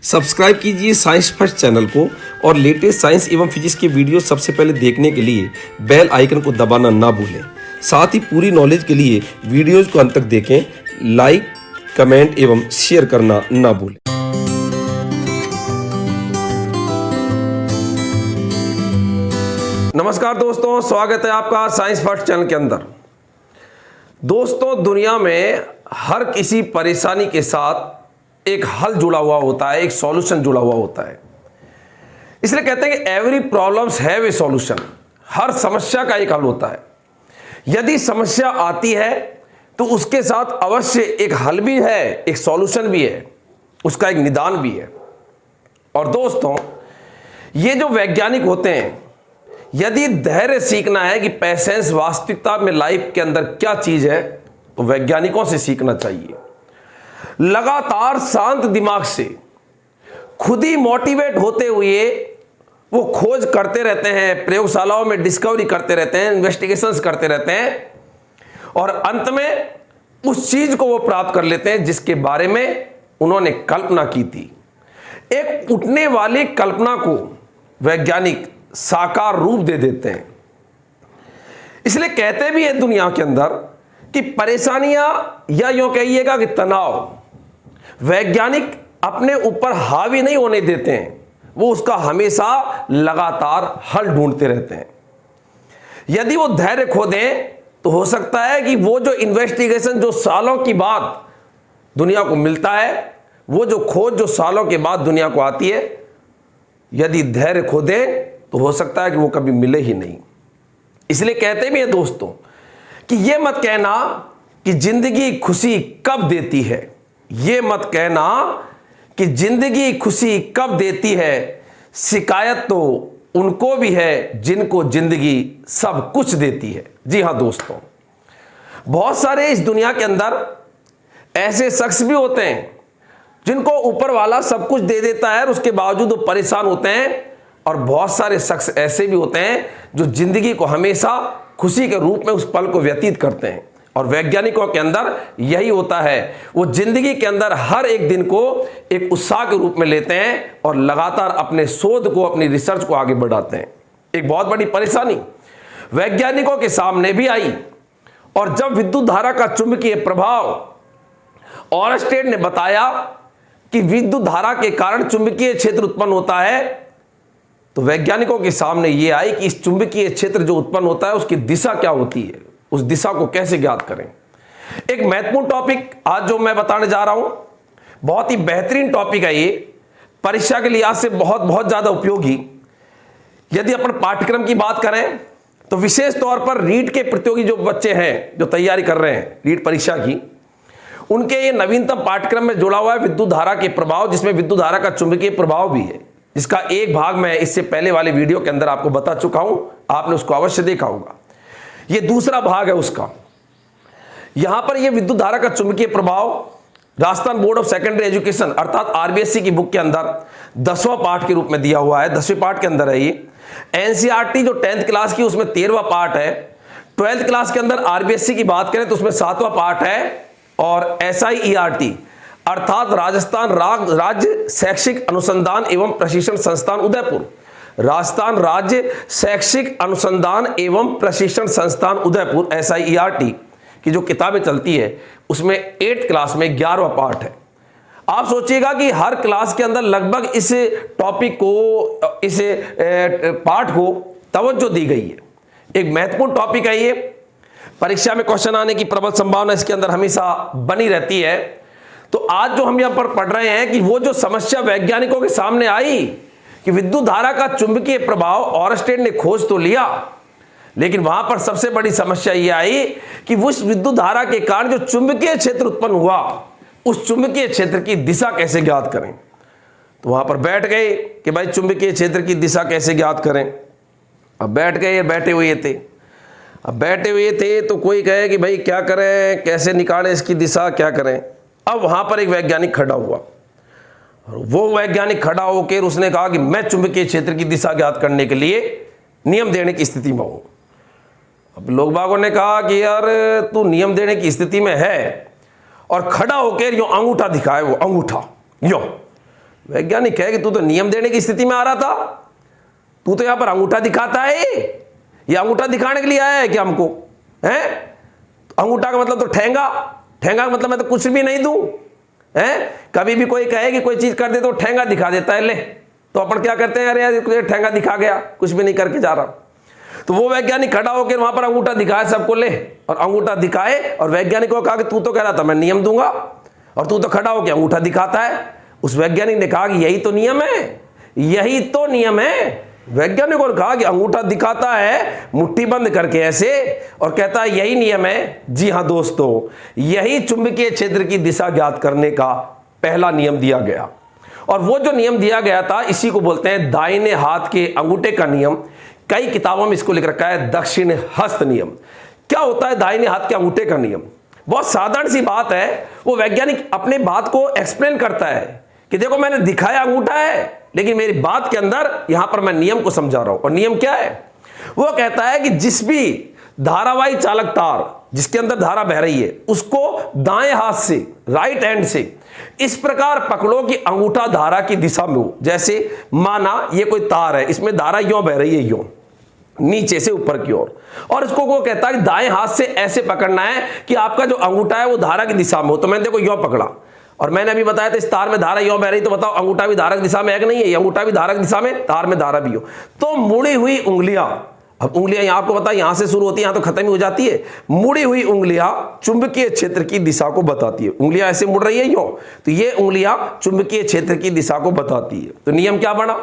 Subscribe कीजिए science first channel को और लेटेस्ट साइंस एवं फिजिक्स के वीडियो सबसे पहले देखने के लिए बेल आइकन को दबाना ना भूलें। साथ ही पूरी नॉलेज के लिए वीडियोज को अंत तक देखें, लाइक, कमेंट एवं शेयर करना ना भूलें। नमस्कार दोस्तों, स्वागत है आपका साइंस फर्स्ट चैनल के अंदर। दोस्तों, दुनिया में हर किसी परेशानी के साथ एक हल जुड़ा हुआ होता है, एक सॉल्यूशन जुड़ा हुआ होता है। इसलिए कहते हैं कि every problems have a solution. हर समस्या का एक हल होता है। यदि समस्या आती है तो उसके साथ अवश्य एक हल भी है, एक सॉल्यूशन भी है, उसका एक निदान भी है। और दोस्तों, ये जो वैज्ञानिक होते हैं, यदि धैर्य सीखना है कि पेशेंस वास्तविकता में लाइफ के अंदर क्या चीज है, तो वैज्ञानिकों से सीखना चाहिए। लगातार शांत दिमाग से खुद ही मोटिवेट होते हुए वो खोज करते रहते हैं, प्रयोगशालाओं में डिस्कवरी करते रहते हैं, इन्वेस्टिगेशंस करते रहते हैं और अंत में उस चीज को वो प्राप्त कर लेते हैं जिसके बारे में उन्होंने कल्पना की थी। एक उठने वाली कल्पना को वैज्ञानिक साकार रूप दे देते हैं। इसलिए कहते भी है दुनिया के अंदर कि परेशानियां या यूं कहिएगा कि तनाव वैज्ञानिक अपने ऊपर हावी नहीं होने देते हैं, वो उसका हमेशा लगातार हल ढूंढते रहते हैं। यदि वो धैर्य खो दें तो हो सकता है कि वो जो इन्वेस्टिगेशन जो सालों की बाद दुनिया को मिलता है, वो जो खोज जो सालों के बाद दुनिया को आती है, यदि धैर्य खो दें तो हो सकता है कि वो कभी मिले ही नहीं। इसलिए कहते भी हैं दोस्तों कि ये मत कहना कि जिंदगी खुशी कब देती है, ये मत कहना कि जिंदगी खुशी कब देती है, शिकायत तो उनको भी है जिनको जिंदगी सब कुछ देती है। जी हां दोस्तों, बहुत सारे इस दुनिया के अंदर ऐसे शख्स भी होते हैं जिनको ऊपर वाला सब कुछ दे देता है और उसके बावजूद वो परेशान होते हैं, और बहुत सारे शख्स ऐसे भी होते हैं जो जिंदगी को हमेशा खुशी के रूप में उस पल को व्यतीत करते हैं। और वैज्ञानिकों के अंदर यही होता है, वो जिंदगी के अंदर हर एक दिन को एक उत्साह के रूप में लेते हैं और लगातार अपने शोध को, अपनी रिसर्च को आगे बढ़ाते हैं। एक बहुत बड़ी परेशानी वैज्ञानिकों के सामने भी आई, और जब विद्युत धारा का चुंबकीय प्रभाव ऑरस्टेड ने बताया कि विद्युत धारा के कारण चुंबकीय क्षेत्र उत्पन्न होता है, तो वैज्ञानिकों के सामने यह आई कि इस चुंबकीय क्षेत्र जो उत्पन्न होता है उसकी दिशा क्या होती है, उस दिशा को कैसे ज्ञात करें। एक महत्वपूर्ण टॉपिक आज जो मैं बताने जा रहा हूं, बहुत ही बेहतरीन टॉपिक है ये, परीक्षा के लिहाज से बहुत ज्यादा उपयोगी। यदि अपन पाठ्यक्रम की बात करें तो विशेष तौर पर रीट के प्रतियोगी जो बच्चे हैं, जो तैयारी कर रहे हैं रीट परीक्षा की, उनके ये नवीनतम पाठ्यक्रम में जुड़ा हुआ है विद्युत धारा के प्रभाव, जिसमें विद्युत धारा का चुंबकीय प्रभाव भी है, जिसका एक भाग मैं इससे पहले वाले वीडियो के अंदर आपको बता चुका हूं, आपने उसको अवश्य देखा होगा। यह दूसरा भाग है उसका। यहां पर यह विद्युत धारा का चुंबकीय प्रभाव Rajasthan board of secondary education अर्थात आरबीएससी की बुक के अंदर 10वां पार्ट के रूप में दिया हुआ है। 10वें पार्ट के अंदर है ये। एनसीईआरटी जो 10th क्लास की उसमें 13वां पार्ट है। 12th क्लास के अंदर आरबीएससी की बात करें तो उसमें 7वां पार्ट है। और एसआईईआरटी अर्थात राजस्थान राज्य शैक्षिक अनुसंधान एवं प्रशिक्षण संस्थान उदयपुर, राजस्थान राज्य शैक्षिक अनुसंधान एवं प्रशिक्षण संस्थान उदयपुर एसआईईआरटी की जो किताबें चलती है उसमें 8th क्लास में 11वां पार्ट है। आप सोचिएगा कि हर क्लास के अंदर लगभग इस टॉपिक को, इस पार्ट को तवज्जो दी गई है। एक महत्वपूर्ण टॉपिक है ये, परीक्षा में क्वेश्चन आने की प्रबल संभावना इसके अंदर हमेशा बनी रहती है। तो आज जो हम यहां पर पढ़ रहे हैं कि वो जो समस्या वैज्ञानिकों के सामने आई कि विद्युत धारा का चुंबकीय प्रभाव ऑरस्टेड ने खोज तो लिया, लेकिन वहां पर सबसे बड़ी समस्या यह आई कि उस विद्युत धारा के कारण जो चुंबकीय क्षेत्र उत्पन्न हुआ, उस चुंबकीय क्षेत्र की दिशा कैसे ज्ञात करें। तो वहां पर बैठ गए कि भाई चुंबकीय क्षेत्र की दिशा कैसे ज्ञात करें। अब बैठ गए, बैठे हुए थे। अब बैठे हुए थे तो कोई कहे कि भाई क्या करें, कैसे निकालें इसकी दिशा, क्या करें। अब वहां पर एक वैज्ञानिक खड़ा हुआ, और वो वैज्ञानिक खड़ा होकर उसने कहा कि मैं चुंबकीय क्षेत्र की दिशा ज्ञात करने के लिए नियम देने की स्थिति में हूं। अब लोग बागों ने कहा कि यार तू नियम देने की स्थिति में है, और खड़ा होकर यो अंगूठा दिखाए, वो अंगूठा यो वैज्ञानिक है कि तू तो नियम देने की स्थिति में आ रहा था, तू तो यहां पर अंगूठा दिखाता है, ये अंगूठा दिखाने के लिए आया है क्या हमको? है अंगूठा का मतलब तो ठेंगा, ठेंगा का मतलब मैं तो कुछ भी नहीं दूं। है कभी भी कोई कहे कि कोई चीज कर दे तो ठेंगा दिखा देता है, ले तो अपन क्या करते हैं, अरे यार ठेंगा दिखा गया, कुछ भी नहीं करके जा रहा। तो वो वैज्ञानिक खड़ा होकर वहां पर अंगूठा दिखाए सबको, ले और अंगूठा दिखाए और वैज्ञानिक को कहा कि तू तो कह रहा था मैं नियम दूंगा और तू तो खड़ा होकर अंगूठा दिखाता है। उस वैज्ञानिक ने कहा कि यही तो नियम है, यही तो नियम है। वैज्ञानिकों ने कहा कि अंगूठा दिखाता है मुट्ठी बंद करके ऐसे और कहता है यही नियम है। जी हां दोस्तों, यही चुंबकीय क्षेत्र की दिशा ज्ञात करने का पहला नियम दिया गया। और वो जो नियम दिया गया था इसी को बोलते हैं दाहिने हाथ के अंगूठे का नियम। कई किताबों में इसको लिख रखा है दक्षिण हस्त नियम। क्या होता है दाहिने हाथ के अंगूठे का नियम? बहुत साधारण सी बात है। वो वैज्ञानिक अपने बात को एक्सप्लेन करता है कि देखो मैंने दिखाया अंगूठा है, लेकिन मेरी बात के अंदर यहां पर मैं नियम को समझा रहा हूं। और नियम क्या है? वो कहता है कि जिस भी धारावाही चालक तार जिसके अंदर धारा बह रही है उसको दाएं हाथ से, राइट हैंड से इस प्रकार पकड़ो कि अंगूठा धारा की दिशा में हो। जैसे माना ये कोई तार है, इसमें धारा यों बह रही है, यों नीचे से ऊपर की ओर, और इसको वो कहता है कि दाएं हाथ से ऐसे पकड़ना है कि आपका जो अंगूठा है वो धारा की दिशा में हो। तो मैंने देखो यों पकड़ा और मैंने अभी बताया था इस तार में धारा यों बह रही, तो बताओ अंगूठा भी धारक दिशा में है कि नहीं है? ये अंगूठा भी धारक दिशा में, तार में धारा भी हो। तो मुड़ी हुई उंगलियां, अब उंगलियां यहां आपको पता है यहां से शुरू होती है, यहां तो खत्म ही हो जाती है। मुड़ी हुई उंगलियां चुंबकीय क्षेत्र की दिशा को बताती है। उंगलियां ऐसे मुड़ रही है यों, तो ये उंगलियां चुंबकीय क्षेत्र की दिशा को बताती है। तो नियम क्या बना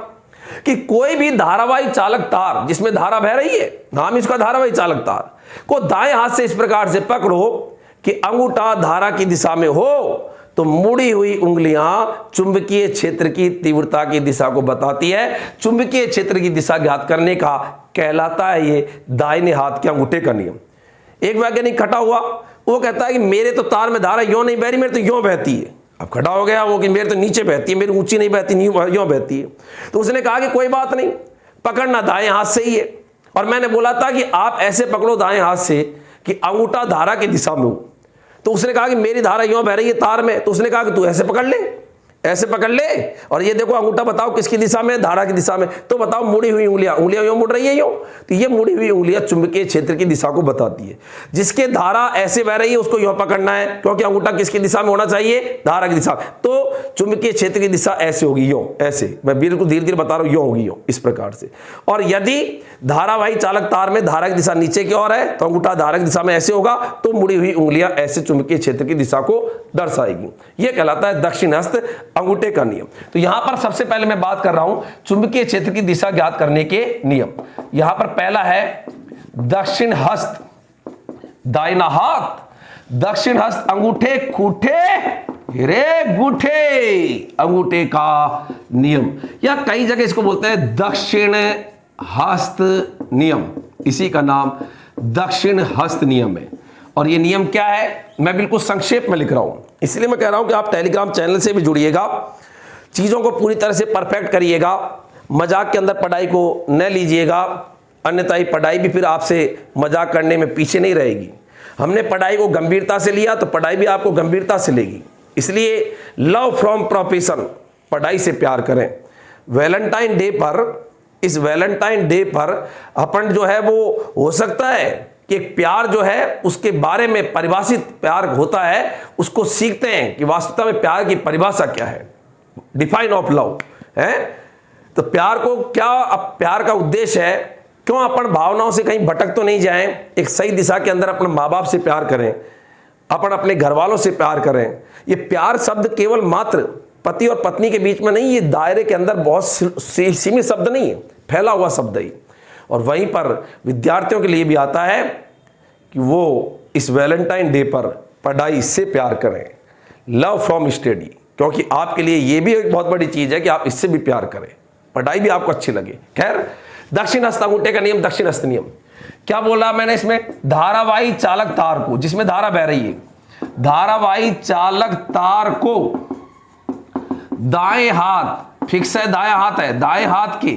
कि कोई भी धारावाही चालक तार जिसमें धारा बह रही है, नाम इसका धारावाही चालक तार, को दाएं हाथ से इस प्रकार से पकड़ो कि अंगूठा धारा की दिशा में हो, तो मुड़ी हुई उंगलियां चुंबकीय क्षेत्र की तीव्रता की दिशा को बताती है। चुंबकीय क्षेत्र की दिशा ज्ञात करने का कहलाता है ये दाहिने हाथ के अंगूठे का नियम। एक वैज्ञानिक खड़ा हुआ, वो कहता है कि मेरे तो तार में धारा यों नहीं बह रही, मेरे तो यों बहती है। अब खड़ा हो गया वो कि मेरे तो नीचे बहती है, मेरी ऊंची नहीं बहती, यों बहती है। तो उसने कहा कि कोई बात नहीं, पकड़ना दाएं हाथ से ही है। और मैंने बोला था कि आप ऐसे पकड़ो दाएं हाथ से कि अंगूठा धारा की दिशा में हो। तो उसने कहा कि मेरी धारा यों बह रही है तार में, तो उसने कहा कि तू ऐसे पकड़ ले, ऐसे पकड़ ले, और ये देखो अंगूठा बताओ किसकी दिशा में? धारा की दिशा में। तो बताओ मुड़ी हुई उंगलियां, उंगलियां यों मुड़ रही है यों, तो ये मुड़ी हुई उंगलियां चुंबकीय क्षेत्र की दिशा को बताती है। जिसके धारा ऐसे बह रही है उसको यों पकड़ना है, क्योंकि अंगूठा किसकी दिशा में होना चाहिए? धारा की दिशा। तो चुंबकीय क्षेत्र की दिशा ऐसे होगी, यों, ऐसे, मैं बिल्कुल धीरे धीरे बता रहा हूं, यों होगी, यों, इस प्रकार से। और यदि धारावाही चालक तार में धारा की दिशा नीचे की ओर है तो अंगूठा धारा की दिशा में ऐसे होगा, तो मुड़ी हुई उंगलियां ऐसे चुंबकीय क्षेत्र की दिशा को दर्शाएगी। यह कहलाता है दक्षिण हस्त अंगूठे का नियम। तो यहां पर सबसे पहले मैं बात कर रहा हूं चुंबकीय क्षेत्र की दिशा ज्ञात करने के नियम। यहां पर पहला है दक्षिण हस्त, दाहिना हाथ, दक्षिण हस्त अंगूठे खूठे रे गूठे अंगूठे का नियम, या कई जगह इसको बोलते हैं दक्षिण हस्त नियम। इसी का नाम दक्षिण हस्त नियम है। और ये नियम क्या है मैं बिल्कुल संक्षेप में लिख रहा हूं, इसलिए मैं कह रहा हूं कि आप टेलीग्राम चैनल से भी जुड़िएगा, चीजों को पूरी तरह से परफेक्ट करिएगा, मजाक के अंदर पढ़ाई को न लीजिएगा, अन्यथा ही पढ़ाई भी फिर आपसे मजाक करने में पीछे नहीं रहेगी। हमने पढ़ाई को गंभीरता से लिया तो पढ़ाई भी आपको गंभीरता से लेगी। इसलिए लव फ्रॉम प्रोफेशन, पढ़ाई से प्यार करें। वैलेंटाइन डे पर, इस वैलेंटाइन डे पर अपन जो है वो हो सकता है कि प्यार जो है उसके बारे में परिभाषित प्यार होता है, उसको सीखते हैं कि वास्तविकता में प्यार की परिभाषा क्या है, डिफाइन ऑफ लव है। तो प्यार को क्या, अब प्यार का उद्देश्य है, क्यों अपन भावनाओं से कहीं भटक तो नहीं जाएं, एक सही दिशा के अंदर अपने माँ बाप से प्यार करें, अपन अपने घर वालों से प्यार करें। ये प्यार शब्द केवल मात्र पति और पत्नी के बीच में नहीं, ये दायरे के अंदर बहुत सीमित शब्द नहीं है, फैला हुआ शब्द है। और वहीं पर विद्यार्थियों के लिए भी आता है कि वो इस वैलेंटाइन डे पर पढ़ाई से प्यार करें, लव फ्रॉम स्टडी, क्योंकि आपके लिए ये भी एक बहुत बड़ी चीज है कि आप इससे भी प्यार करें, पढ़ाई भी आपको अच्छी लगे। खैर, दक्षिण हस्त अंगूठे का नियम, दक्षिण हस्त नियम क्या बोला मैंने इसमें? धारावाही चालक तार को, जिसमें धारा बह रही है, धारावाही चालक तार को दाएं हाथ, फिक्स है दाएं हाथ है, दाएं हाथ के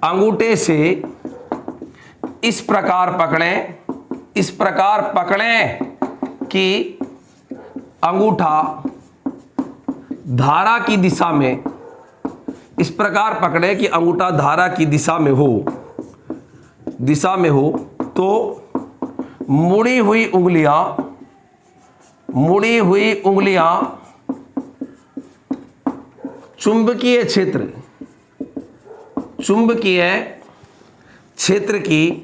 अंगूठे से इस प्रकार पकड़ें, इस प्रकार पकड़ें कि अंगूठा धारा की दिशा में, इस प्रकार पकड़े कि अंगूठा धारा की दिशा में हो, तो मुड़ी हुई उंगलियां चुंबकीय क्षेत्र की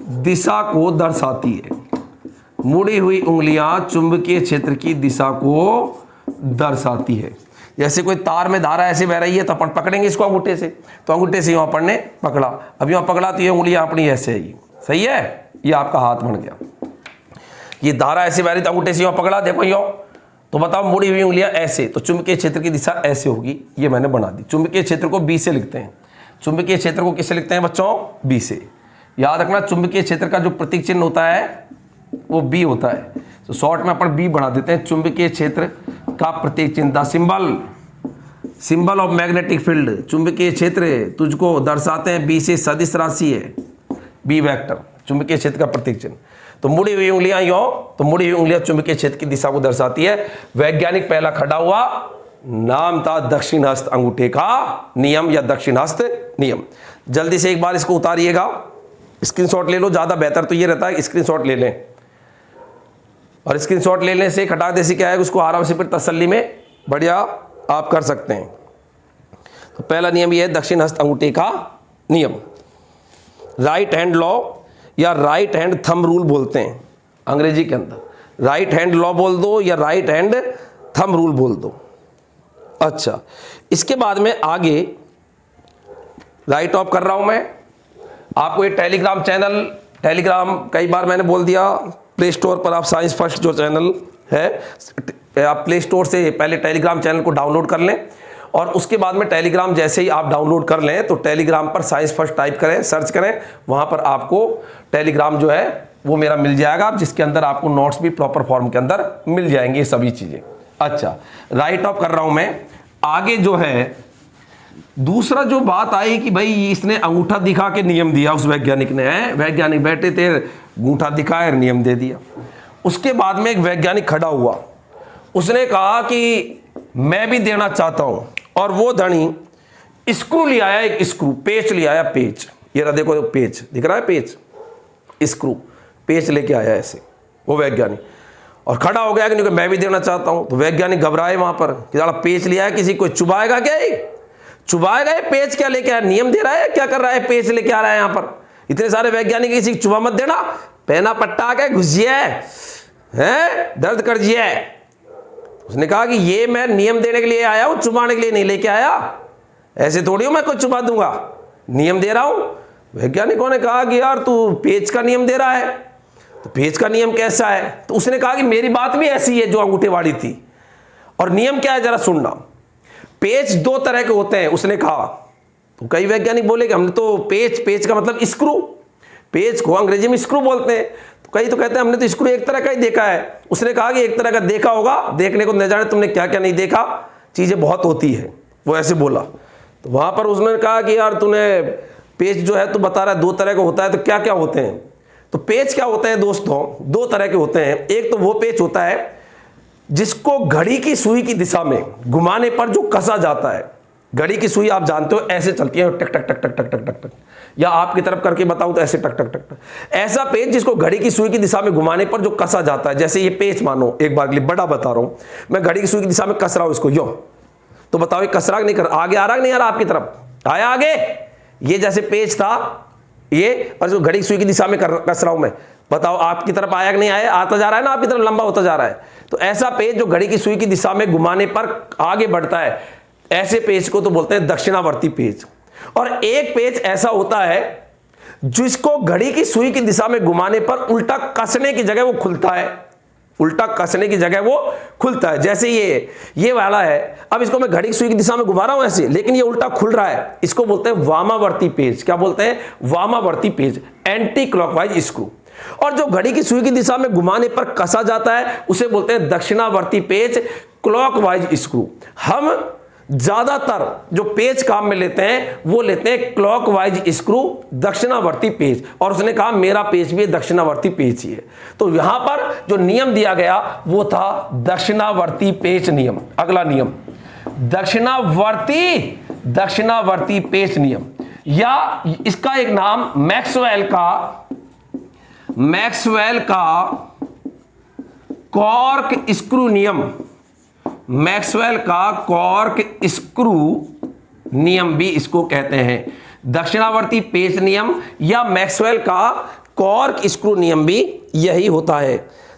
दिशा को दर्शाती है। मुड़ी हुई उंगलियां चुंबकीय क्षेत्र की दिशा को दर्शाती है। जैसे कोई तार में धारा ऐसे बह रही है तो अपन पकड़ेंगे इसको अंगूठे से, तो अंगूठे से यहाँ अपन ने पकड़ा, अब यहाँ पकड़ा तो ये उंगलियां अपनी ऐसे है, सही है, ये आपका हाथ बन गया। ये धारा ऐसे बह रही तो अंगूठे से यहाँ पकड़ा, देखो यो, तो बताओ मुड़ी हुई उंगलियां ऐसे, तो चुंबकीय क्षेत्र की दिशा ऐसे होगी, ये मैंने बना दी। चुंबकीय क्षेत्र को बी से लिखते हैं। चुंबकीय क्षेत्र को किससे लिखते हैं बच्चों? बी से। याद रखना चुंबकीय क्षेत्र का जो प्रतीक चिन्ह होता है वो बी होता है, तो शॉर्ट में अपन बी बना देते हैं। चुंबकीय क्षेत्र का प्रतीक चिन्ह, the symbol of magnetic field, चुंबकीय क्षेत्र तुझको दर्शाते हैं बी से, सदिश राशि है बी वेक्टर, चुंबकीय क्षेत्र का प्रतीक चिन्ह। तो मुड़ी हुई उंगलियां यो, तो मुड़ी हुई उंगलियां चुंबकीय क्षेत्र की दिशा को दर्शाती है। वैज्ञानिक पहला खड़ा हुआ, नाम था दक्षिण हस्त अंगूठे का नियम या दक्षिण हस्त नियम। जल्दी से एक बार इसको उतारिएगा, स्क्रीनशॉट ले लो, ज्यादा बेहतर तो ये रहता है स्क्रीनशॉट ले लें, और स्क्रीनशॉट लेने से खटा देसी क्या है उसको आराम से फिर तसल्ली में बढ़िया आप कर सकते हैं। तो पहला नियम ये है दक्षिण हस्त अंगूठे का नियम। राइट हैंड लॉ या राइट हैंड थंब रूल बोलते हैं अंग्रेजी के अंदर। राइट हैंड लॉ बोल दो या राइट हैंड थंब रूल बोल दो। अच्छा, इसके बाद में आगे राइट ऑफ कर रहा हूं मैं आपको। ये टेलीग्राम चैनल, टेलीग्राम कई बार मैंने बोल दिया, प्ले स्टोर पर आप साइंस फर्स्ट जो चैनल है, आप प्ले स्टोर से पहले टेलीग्राम चैनल को डाउनलोड कर लें, और उसके बाद में टेलीग्राम जैसे ही आप डाउनलोड कर लें तो टेलीग्राम पर साइंस फर्स्ट टाइप करें, सर्च करें, वहाँ पर आपको टेलीग्राम जो है वो मेरा मिल जाएगा, जिसके अंदर आपको नोट्स भी प्रॉपर फॉर्म के अंदर मिल जाएंगे सभी चीज़ें। अच्छा, राइट ऑफ कर रहा हूँ मैं। आगे जो है दूसरा जो बात आई कि भाई इसने अंगूठा दिखा के नियम दिया, उस वैज्ञानिक ने, वैज्ञानिक बैठे थे, अंगूठा दिखाया, नियम दे दिया। उसके बाद में एक वैज्ञानिक खड़ा हुआ, उसने कहा कि मैं भी देना चाहता हूं, और वो धनी स्क्रू ले आया, एक स्क्रू, पेच ले आया, पेच, ये रहा देखो पेच दिख रहा है, पेच, स्क्रू, पेच लेके आया ऐसे वो वैज्ञानिक, और खड़ा हो गया कि मैं भी देना चाहता हूं। तो वैज्ञानिक घबराए वहां पर कि साला पेच ले आया, किसी कोई चुभाएगा क्या? चुभाएगा? ये पेच क्या लेके आया? नियम दे रहा है, क्या कर रहा है? पेच लेके आ रहा है यहाँ पर। इतने सारे वैज्ञानिक, किसी चुभा मत देना, पहना पट्टा के घुसिए हैं, दर्द कर जिए। उसने कहा कि ये मैं नियम देने के लिए आया हूं, चुभाने के लिए नहीं लेके आया, ऐसे थोड़ी हूं मैं कुछ चुभा दूंगा, नियम दे रहा हूं। वैज्ञानिकों ने कहा कि यार तू पेच का नियम दे रहा है, तो पेच का नियम कैसा है? तो उसने कहा कि मेरी बात भी ऐसी है जो अंगूठे वाली थी, और नियम क्या है जरा सुनना। पेच दो तरह के होते हैं, उसने कहा। तो कई वैज्ञानिक बोले कि हमने तो पेच का मतलब स्क्रू, पेच को अंग्रेजी में स्क्रू बोलते हैं, तो कई तो कहते हैं हमने तो स्क्रू एक तरह का ही देखा है। उसने कहा कि एक तरह का देखा होगा, देखने को न जाने तुमने क्या क्या नहीं देखा, चीजें बहुत होती है, वो ऐसे बोला। तो वहां पर उसने कहा कि यार तूने पेच जो है तू बता रहा है दो तरह का होता है, तो क्या क्या होते हैं? तो पेच क्या होते हैं दोस्तों, दो तरह के होते हैं। एक तो वो पेच होता है जिसको घड़ी की सुई की दिशा में घुमाने पर जो कसा जाता है। घड़ी की सुई आप जानते हो ऐसे चलती है, टक टक टक टक टक टक टक टक, या आपकी तरफ करके बताऊं तो ऐसे टक टक टक टक। ऐसा पेच जिसको घड़ी की सुई की दिशा में घुमाने पर जो कसा जाता है, जैसे ये पेच मानो, एक बार के लिए बड़ा बता रहा हूं मैं, घड़ी की सुई की दिशा में कस रहा हूं इसको, यो, तो बताओ ये कस रहा नहीं कर, आगे आ रहा नहीं आ रहा? आपकी तरफ आया आगे, ये जैसे पेच था ये, और जो घड़ी की सुई की दिशा में कस रहा हूं मैं, बताओ आपकी तरफ आया कि नहीं आया? आता जा रहा है ना, आपकी तरफ लंबा होता जा रहा है। तो ऐसा पेच जो घड़ी की सुई की दिशा में घुमाने पर आगे बढ़ता है, ऐसे पेच को तो बोलते हैं दक्षिणावर्ती पेच। और एक पेच ऐसा होता है जिसको घड़ी की सुई की दिशा में घुमाने पर उल्टा कसने की जगह वो खुलता है, उल्टा कसने की जगह वो खुलता है। जैसे ये वाला है, अब इसको मैं घड़ी की सुई की दिशा में घुमा रहा हूं ऐसे, लेकिन ये उल्टा खुल रहा है, इसको बोलते हैं वामावर्ती पेच। क्या बोलते हैं? वामावर्ती पेच, एंटी क्लॉकवाइज स्क्रू। और जो घड़ी की सुई की दिशा में घुमाने पर कसा जाता है उसे बोलते हैं दक्षिणावर्ती पेच, क्लॉकवाइज स्क्रू। हम ज्यादातर जो पेच काम में लेते हैं वो लेते हैं क्लॉकवाइज स्क्रू, दक्षिणावर्ती पेच, और उसने कहा मेरा पेच भी दक्षिणावर्ती पेच ही है। तो यहां पर जो नियम दिया गया वो था दक्षिणावर्ती पेच नियम। अगला नियम दक्षिणावर्ती पेच नियम, या इसका एक नाम मैक्सवेल का कॉर्क स्क्रू नियम, मैक्सवेल का कॉर्क स्क्रू नियम भी इसको कहते हैं। दक्षिणावर्ती पेच नियम या मैक्सवेल का कॉर्क स्क्रू नियम भी यही होता है।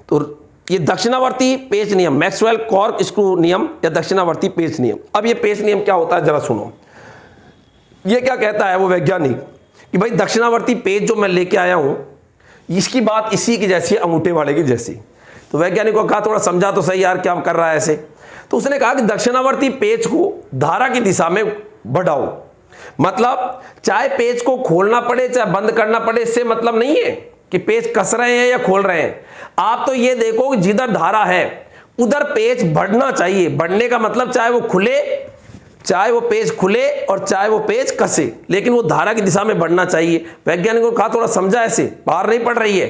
तो ये दक्षिणावर्ती पेच नियम, मैक्सवेल कॉर्क स्क्रू नियम या दक्षिणावर्ती पेच नियम। अब ये पेच नियम क्या होता है जरा सुनो। ये क्या कहता है वो वैज्ञानिक कि भाई दक्षिणावर्ती पेच जो मैं लेके आया हूं इसकी बात इसी की जैसी है, अंगूठे वाले की जैसी। तो वैज्ञानिक को कहा थोड़ा समझा तो सही यार, क्या कर रहा है ऐसे। तो उसने कहा कि दक्षिणावर्ती पेच को धारा की दिशा में बढ़ाओ, मतलब चाहे पेच को खोलना पड़े चाहे बंद करना पड़े, इससे मतलब नहीं है कि पेच कस रहे हैं या खोल रहे हैं। आप तो ये देखो कि जिधर धारा है उधर पेच बढ़ना चाहिए। बढ़ने का मतलब चाहे वो पेच खुले और चाहे वो पेच कसे, लेकिन वो धारा की दिशा में बढ़ना चाहिए। वैज्ञानिकों को कहा थोड़ा समझा, ऐसे बाहर नहीं पड़ रही है।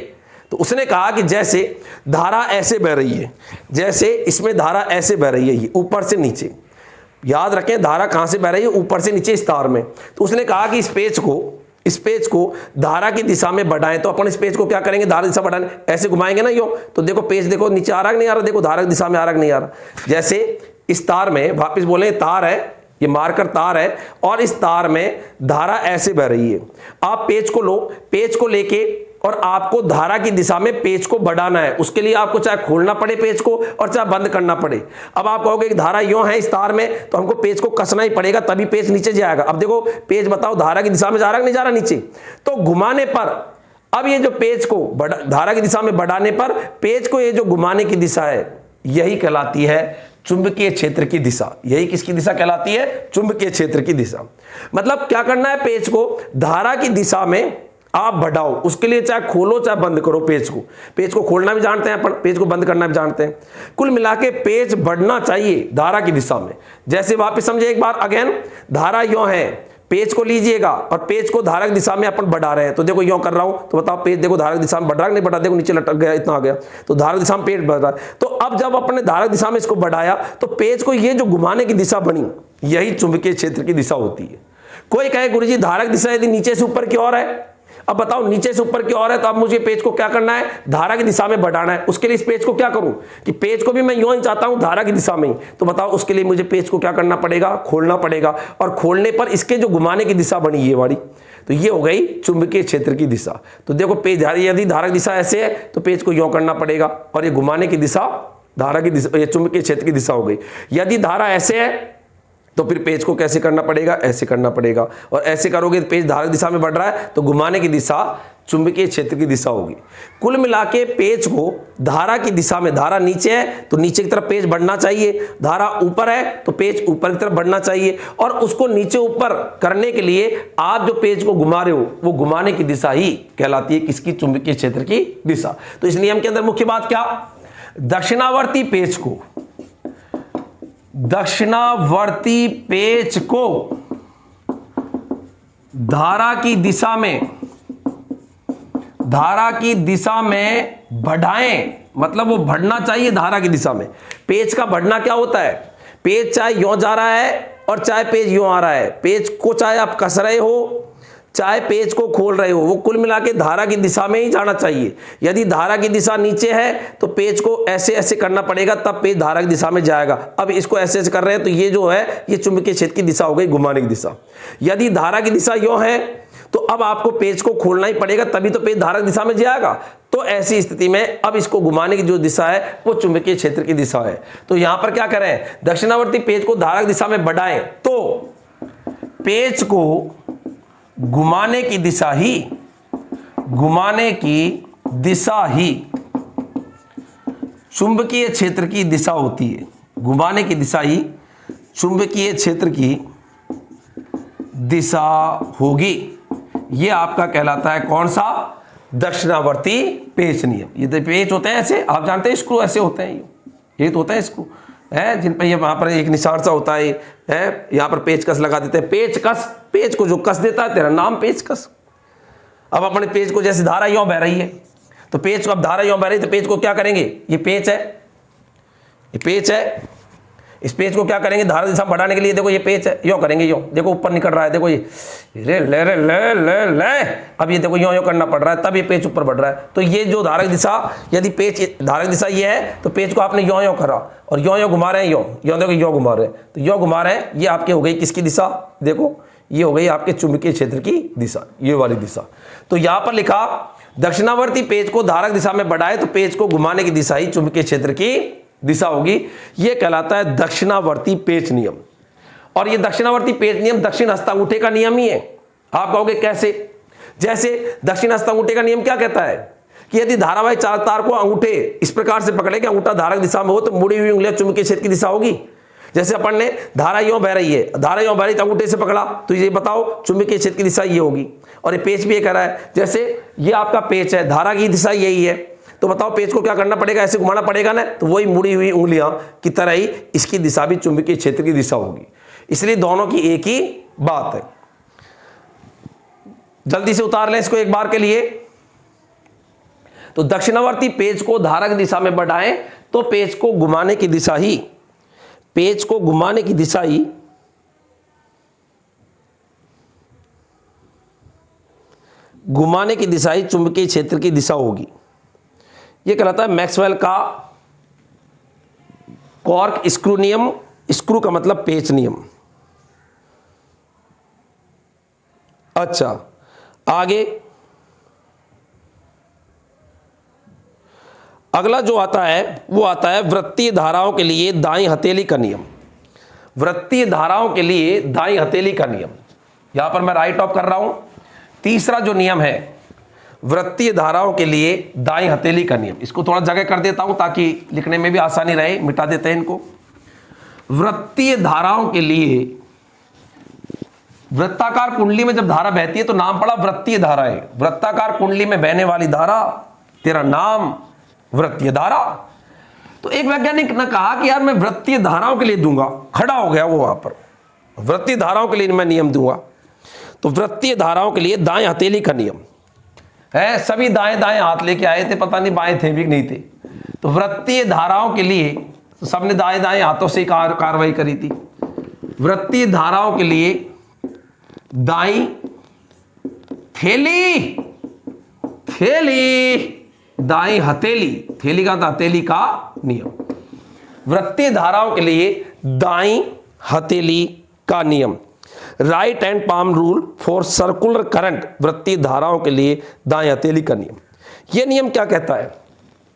तो उसने कहा कि जैसे धारा ऐसे बह रही है, जैसे इसमें धारा ऐसे बह रही है, ये ऊपर से नीचे, याद रखें धारा कहां से बह रही है, ऊपर से नीचे इस तार में। तो उसने कहा कि इस पेच को धारा की दिशा में बढ़ाएं। तो अपन इस पेच को क्या करेंगे, धारा दिशा बढ़ाने, ऐसे घुमाएंगे ना यूं, तो देखो पेच देखो नीचे आ रहा नहीं आ रहा, देखो धारा की दिशा में आ रहा नहीं आ रहा। जैसे इस तार में, वापिस बोले तार है, ये मार्कर तार है और इस तार में धारा ऐसे बह रही है। आप पेच को लो, पेच को लेके और आपको धारा की दिशा में पेच को बढ़ाना है। उसके लिए आपको चाहे खोलना पड़े पेच को और चाहे बंद करना पड़े। अब आप कहोगे कि धारा यूं है इस तार में, तो हमको पेच को कसना ही पड़ेगा तभी पेच नीचे जाएगा। अब देखो पेच बताओ धारा की दिशा में जा रहा है नहीं जा रहा नीचे, तो घुमाने पर अब ये जो पेच को धारा की दिशा में बढ़ाने पर पेच को ये जो घुमाने की दिशा है यही कहलाती है चुंबकीय क्षेत्र की दिशा। यही किसकी दिशा कहलाती है, चुंबकीय क्षेत्र की दिशा। मतलब क्या करना है, पेच को धारा की दिशा में आप बढ़ाओ। उसके लिए चाहे खोलो चाहे बंद करो पेच को खोलना भी जानते हैं अपन, पेच को बंद करना भी जानते हैं। कुल मिला के पेच बढ़ना चाहिए धारा की दिशा में। जैसे वापस समझे एक बार अगेन, धारा यूं है, पेच को लीजिएगा और पेच को धारा की दिशा में अपन बढ़ा रहे हैं। तो देखो यूं कर रहा हूं, तो बताओ पेच देखो धारा की दिशा में बढ़ रहा है नहीं बढ़ा, देखो नीचे लटक गया, इतना आ गया, तो धारा की दिशा में पेच बढ़ रहा है। तो अब जब अपने धारा की दिशा में इसको बढ़ाया तो पेच को ये जो घुमाने की दिशा बनी यही चुंबकीय क्षेत्र की दिशा होती है। कोई कहे गुरुजी धारा की दिशा यदि नीचे से ऊपर की ओर है, अब बताओ नीचे से ऊपर की ओर है, तो अब मुझे पेच को क्या करना है, धारा की दिशा में बढ़ाना है। उसके लिए इस पेच को क्या करूं कि पेच को भी मैं यूं ही चाहता हूं धारा की दिशा में ही, तो बताओ उसके लिए मुझे पेच को क्या करना पड़ेगा, खोलना पड़ेगा। और खोलने पर इसके जो घुमाने की दिशा बनी ये वाली, तो ये हो गई चुंबकीय क्षेत्र की दिशा। तो देखो पेच यदि धारा की दिशा ऐसे है तो पेच को यूं करना पड़ेगा और ये घुमाने की दिशा धारा की दिशा, ये चुंबकीय क्षेत्र की दिशा हो गई। यदि धारा ऐसे है तो फिर पेच को कैसे करना पड़ेगा, ऐसे करना पड़ेगा, और ऐसे करोगे तो पेच धारा की दिशा में बढ़ रहा है तो घुमाने की दिशा चुंबकीय क्षेत्र की दिशा होगी। कुल मिला के पेच को धारा की दिशा में, धारा नीचे है तो नीचे की तरफ पेच बढ़ना चाहिए, धारा ऊपर है तो पेच ऊपर की तरफ बढ़ना चाहिए। और उसको नीचे ऊपर करने के लिए आप जो पेच को घुमा रहे हो वो घुमाने की दिशा ही कहलाती है किसकी, चुंबकीय क्षेत्र की दिशा। तो इस नियम के अंदर मुख्य बात क्या, दक्षिणावर्ती पेच को धारा की दिशा में बढ़ाएं, मतलब वो बढ़ना चाहिए धारा की दिशा में। पेच का बढ़ना क्या होता है, पेच चाहे यूं जा रहा है और चाहे पेच यूं आ रहा है, पेच को चाहे आप कस रहे हो चाहे पेच को खोल रहे हो, वो कुल मिला के धारा की दिशा में ही जाना चाहिए। यदि धारा की दिशा नीचे है तो पेच को ऐसे ऐसे करना पड़ेगा तब पेच धारा की दिशा में जाएगा। अब इसको ऐसे ऐसे कर रहे हैं तो ये जो है ये चुंबकीय क्षेत्र की दिशा हो गई, घुमाने की दिशा। यदि धारा की दिशा यूं है तो अब आपको पेच को खोलना ही पड़ेगा तभी तो पेच धारा की दिशा में जाएगा। तो ऐसी स्थिति में अब इसको घुमाने की जो दिशा है वो चुंबकीय क्षेत्र की दिशा है। तो यहां पर क्या करें, दक्षिणावर्ती पेच को धारा की दिशा में बढ़ाएं तो पेच को घुमाने की दिशा ही चुंबकीय क्षेत्र की दिशा होती है। घुमाने की दिशा ही चुंबकीय क्षेत्र की दिशा होगी। ये आपका कहलाता है कौन सा, दक्षिणावर्ती पेच नियम। ये पेच होते हैं ऐसे, आप जानते हैं स्क्रू ऐसे होते हैं, ये तो होता है स्क्रू, है, जिन पर यहाँ पर एक निशान सा होता है, यहाँ पर पेचकस लगा देते हैं। पेचकस, पेच को जो कस देता है, तेरा नाम पेचकस। अब अपने पेच को जैसे धारा यों बह रही है, तो पेच को अब धारा यों बह रही है, तो पेच को क्या करेंगे, ये पेच है, ये पेच है, इस पेच को क्या करेंगे, धारा दिशा बढ़ाने के लिए, देखो ये पेच है, यों करेंगे, यों, देखो ऊपर निकल रहा है, देखो ये रे ले रे ले ले ले, अब ये देखो यों यों करना पड़ रहा है, तब ये पेच ऊपर बढ़ रहा है। तो ये जो धारक दिशा, यदि पेच धारक दिशा ये है, तो पेच को आपने यों यों करा और यों यों घुमा रहे हैं, यों यों, देखो यों घुमा रहे हैं, तो यों घुमा रहे हैं, ये आपके हो गई किसकी दिशा, देखो ये हो गई आपके चुंबकीय क्षेत्र की दिशा, ये वाली दिशा। तो यहां पर लिखा दक्षिणावर्ती पेच को धारक दिशा में बढ़ाए तो पेच को घुमाने की दिशा ही चुंबकीय क्षेत्र की दिशा होगी। यह कहलाता है दक्षिणावर्ती पेच नियम। और यह दक्षिणावर्ती पेच नियम दक्षिण हस्तांगूठे का नियम ही है। आप कहोगे कैसे? जैसे दक्षिण हस्तांगूठे का नियम क्या कहता है कि यदि धारावाही चालक तार को अंगूठे इस प्रकार से पकड़े कि अंगूठा धारक दिशा में हो तो मुड़ी हुई उंगलियां चुंबकीय क्षेत्र की दिशा होगी। जैसे अपन ने धारा यों बह रही है, धारा यों बह रही तो अंगूठे से पकड़ा, तो ये बताओ चुंबकीय क्षेत्र की दिशा ये होगी। और ये पेच भी ये कह रहा है, जैसे ये आपका पेच है, धारा की दिशा यही है, तो बताओ पेच को क्या करना पड़ेगा, ऐसे घुमाना पड़ेगा ना, तो वही मुड़ी हुई उंगलियां की तरह ही इसकी दिशा भी चुंबकीय क्षेत्र की दिशा होगी। इसलिए दोनों की एक ही बात है। जल्दी से उतार लें इसको एक बार के लिए। तो दक्षिणावर्ती पेच को धारक दिशा में बढ़ाएं तो पेच को घुमाने की दिशा ही, पेच को घुमाने की दिशा ही चुंबकीय क्षेत्र की दिशा होगी। यह कहलाता है मैक्सवेल का कॉर्क स्क्रू नियम। स्क्रू का मतलब पेच नियम। अच्छा, आगे अगला जो आता है वो आता है वृत्तीय धाराओं के लिए दाईं हथेली का नियम। वृत्तीय धाराओं के लिए दाईं हथेली का नियम, यहां पर मैं राइट ऑफ कर रहा हूं। तीसरा जो नियम है वृत्तीय धाराओं के लिए दाईं हथेली का नियम, इसको थोड़ा जगह कर देता हूं ताकि लिखने में भी आसानी रहे, मिटा देते हैं इनको। वृत्तीय धाराओं के लिए वृत्ताकार कुंडली में जब धारा बहती है तो नाम पड़ा वृत्तीय धारा है। वृत्ताकार कुंडली में बहने वाली धारा, तेरा नाम वृत्तीय धारा। तो एक वैज्ञानिक ने कहा कि यार मैं वृत्तीय धाराओं के लिए दूंगा, खड़ा हो गया वो वहां पर, वृत्तीय धाराओं के लिए मैं नियम दूंगा। तो वृत्तीय धाराओं के लिए दाएं हथेली का नियम है। सभी दाएं दाएं हाथ लेके आए थे, पता नहीं बाएं थे भी नहीं थे। तो वृत्तीय धाराओं के लिए तो सबने दाएं दाएं हाथों से कार्रवाई करी थी। वृत्तीय धाराओं के लिए दाईं थैली, थैली दाईं हथेली, थैली का हथेली का नियम। वृत्तीय धाराओं के लिए दाईं हथेली का नियम। Right hand palm rule for circular current. वृत्तीय धाराओं के लिए दाईं हथेली का नियम। यह नियम क्या कहता है?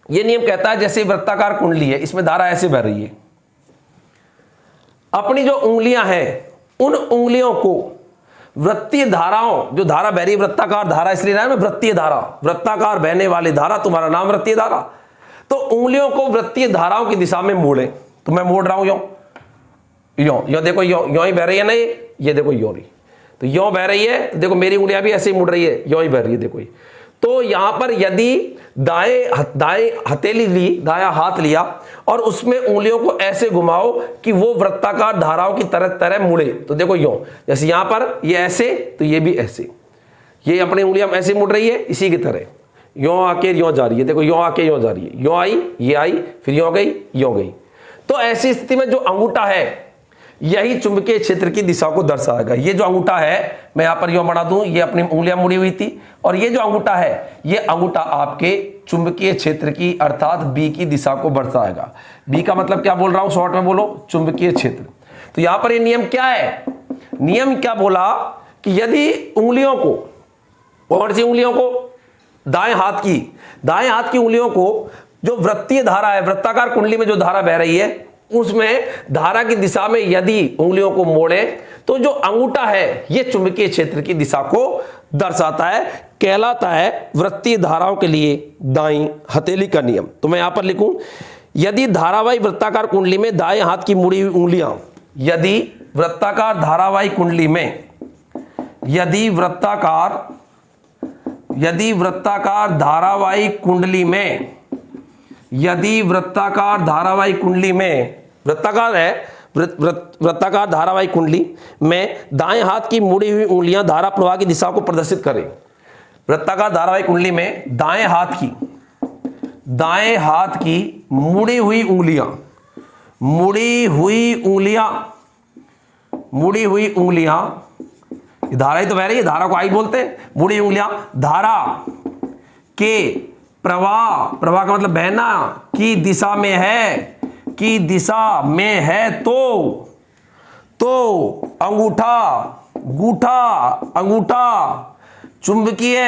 यह नियम कहता है जैसे वृत्ताकार कुंडली है, इसमें धारा ऐसे बह रही है, अपनी जो उंगलियां हैं उन उंगलियों को वृत्तीय धाराओं, जो धारा बह रही है वृत्ताकार धारा, इसलिए नाम है वृत्तीय धारा, वृत्ताकार बहने वाली धारा, तुम्हारा नाम वृत्तीय धारा। तो उंगलियों को वृत्तीय धाराओं की दिशा में मोड़े, तो मैं मोड़ रहा हूं यों यों यों, देखो यों यों ही बह रही है ना, ये देखो यों रही, तो यों बह रही है, देखो मेरी उंगलियां भी ऐसे ही मुड़ रही है, यों ही बह रही है, देखो ये। तो यहां पर यदि दाएं हथेली ली, दायां हाथ लिया और उसमें उंगलियों को ऐसे घुमाओ कि वो वृत्ताकार धाराओं की तरह तरह मुड़े, तो देखो यों, जैसे यहां पर ये ऐसे तो ये भी ऐसे, ये अपनी उंगलियां ऐसे मुड़ रही है इसी की तरह, यों आके यों जा रही है, देखो यों आके यों जा रही है, यों आई, ये आई, फिर यों गई, यों गई। तो ऐसी स्थिति में जो अंगूठा है यही चुंबकीय क्षेत्र की दिशा को दर्शाएगा। ये जो अंगूठा है, मैं यहां पर यों बढ़ा दूं, ये अपनी उंगलियां मुड़ी हुई थी, और ये जो अंगूठा है, ये अंगूठा आपके चुंबकीय क्षेत्र की अर्थात बी की दिशा को दर्शाएगा। बी का मतलब क्या बोल रहा हूं, शॉर्ट में बोलो, चुंबकीय क्षेत्र। तो यहां पर ये नियम क्या है? नियम क्या बोला कि यदि उंगलियों को, कौन सी उंगलियों को? दाएं हाथ की उंगलियों को जो वृत्तीय धारा है, वृत्ताकार कुंडली में जो धारा बह रही है, उसमें धारा की दिशा में यदि उंगलियों को मोड़े तो जो अंगूठा है ये चुंबकीय क्षेत्र की दिशा को दर्शाता है, कहलाता है वृत्तीय धाराओं के लिए दाईं हथेली का नियम। तो मैं यहां पर लिखूं, यदि धारावाही वृत्ताकार कुंडली में दाएं हाथ की मुड़ी हुई उंगलियां, यदि वृत्ताकार धारावाही कुंडली में, यदि वृत्ताकार धारावाही कुंडली में वृत्ताकार है, वृत्ताकार धारावाहिक कुंडली में दाएं हाथ की मुड़ी हुई उंगलियां धारा प्रवाह की दिशा को प्रदर्शित करें। वृत्ताकार धारावाहिक कुंडली में दाएं हाथ की मुड़ी हुई उंगलियां, धारा ही तो बह रही है, धारा को आई बोलते हैं, मुड़ी उंगलियां धारा के प्रवाह का मतलब बहना की दिशा में है, तो अंगूठा चुंबकीय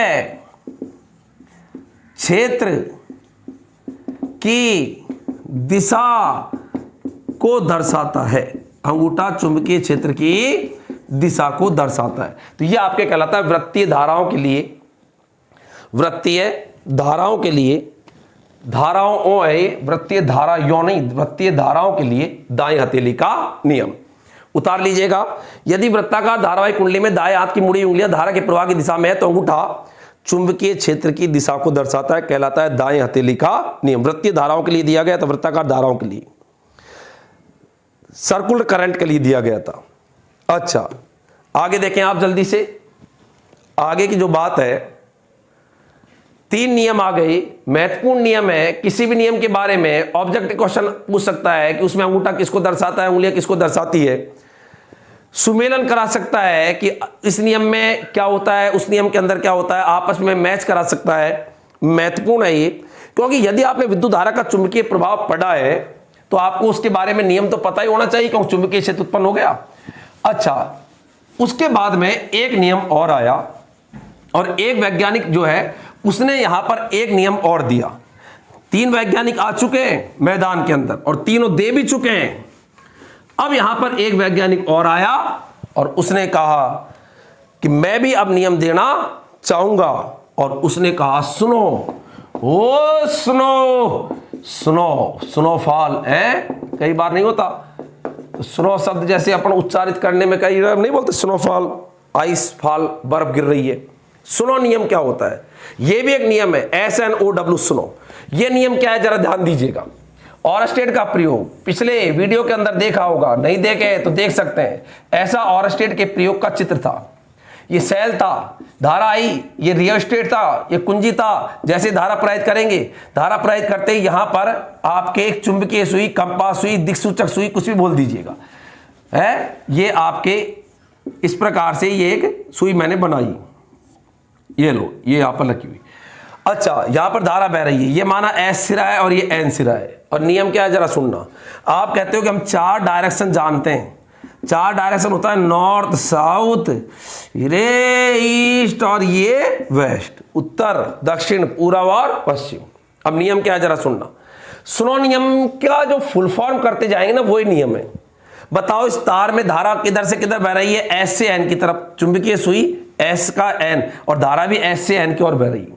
क्षेत्र की दिशा को दर्शाता है। अंगूठा चुंबकीय क्षेत्र की दिशा को दर्शाता है। तो यह आपके कहलाता है वृत्तीय धाराओं के लिए दाएं हथेली का नियम उतार लीजिएगा। यदि वृत्ताकार धारावाहिक कुंडली में दाएं हाथ की मुड़ी उंगलियां धारा के प्रवाह की दिशा में है तो अंगूठा चुंबकीय क्षेत्र की दिशा को दर्शाता है, कहलाता है दाएं हथेली का नियम। वृत्तीय धाराओं के लिए दिया गया था, वृत्ताकार धाराओं के लिए, सर्कुलर करंट के लिए दिया गया था। अच्छा, आगे देखें आप जल्दी से, आगे की जो बात है, 3 नियम आ गए, महत्वपूर्ण नियम है। किसी भी नियम के बारे में ऑब्जेक्टिव क्वेश्चन पूछ सकता है कि उसमें अंगूठा किसको दर्शाता है, उंगलियां किसको दर्शाती है। सुमेलन करा सकता है कि इस नियम में क्या होता है, उस नियम के अंदर क्या होता है, आपस में मैच करा सकता है। महत्वपूर्ण है ये, क्योंकि यदि आपने विद्युत धारा का चुंबकीय प्रभाव पढ़ा है तो आपको उसके बारे में नियम तो पता ही होना चाहिए, क्योंकि चुंबकीय क्षेत्र उत्पन्न हो गया। अच्छा, उसके बाद में एक नियम और आया, और एक वैज्ञानिक जो है उसने यहां पर एक नियम और दिया। 3 वैज्ञानिक आ चुके हैं मैदान के अंदर और तीनों दे भी चुके हैं। अब यहां पर एक वैज्ञानिक और आया और उसने कहा कि मैं भी अब नियम देना चाहूंगा, और उसने कहा सुनो, ओ सुनो, स्नोफॉल है, कई बार नहीं होता, स्नो शब्द जैसे अपन उच्चारित करने में कई नहीं बोलते, स्नोफॉल, आइस फॉल, बर्फ गिर रही है। सुनो नियम क्या होता है, यह भी एक नियम है, SNOW, सुनो। यह नियम क्या है जरा ध्यान दीजिएगा। ऑरस्टेड का प्रयोग पिछले वीडियो के अंदर देखा होगा, नहीं देखे तो देख सकते हैं। ऐसा ऑरस्टेड के प्रयोग का चित्र था, ये सेल था, धारा आई, ये रियोस्टेट था, ये कुंजी था। जैसे धारा प्रवाहित करेंगे, धारा प्रवाहित करते ही यहां पर आपके एक चुंबकीय सुई, कंपास सुई, दिक्सूचक सुई, कुछ भी बोल दीजिएगा, है ये आपके इस प्रकार से ये एक सुई मैंने बनाई, ये लो, ये यहां पर रखी हुई। अच्छा, यहां पर धारा बह रही है, ये माना S सिरा है और ये N सिरा है, और नियम क्या है जरा सुनना। आप कहते हो कि हम 4 डायरेक्शन जानते हैं, 4 डायरेक्शन होता है, नॉर्थ, साउथ, रे, ईस्ट और ये वेस्ट, उत्तर, दक्षिण, पूर्व और पश्चिम। अब नियम क्या है जरा सुनना। सुनो, नियम का जो फुल फॉर्म करते जाएंगे ना, वही नियम है। बताओ, इस तार में धारा किधर से किधर बह रही है, S से N की तरफ, चुंबकीय सुई S का N, और धारा भी S से N की ओर बह रही है।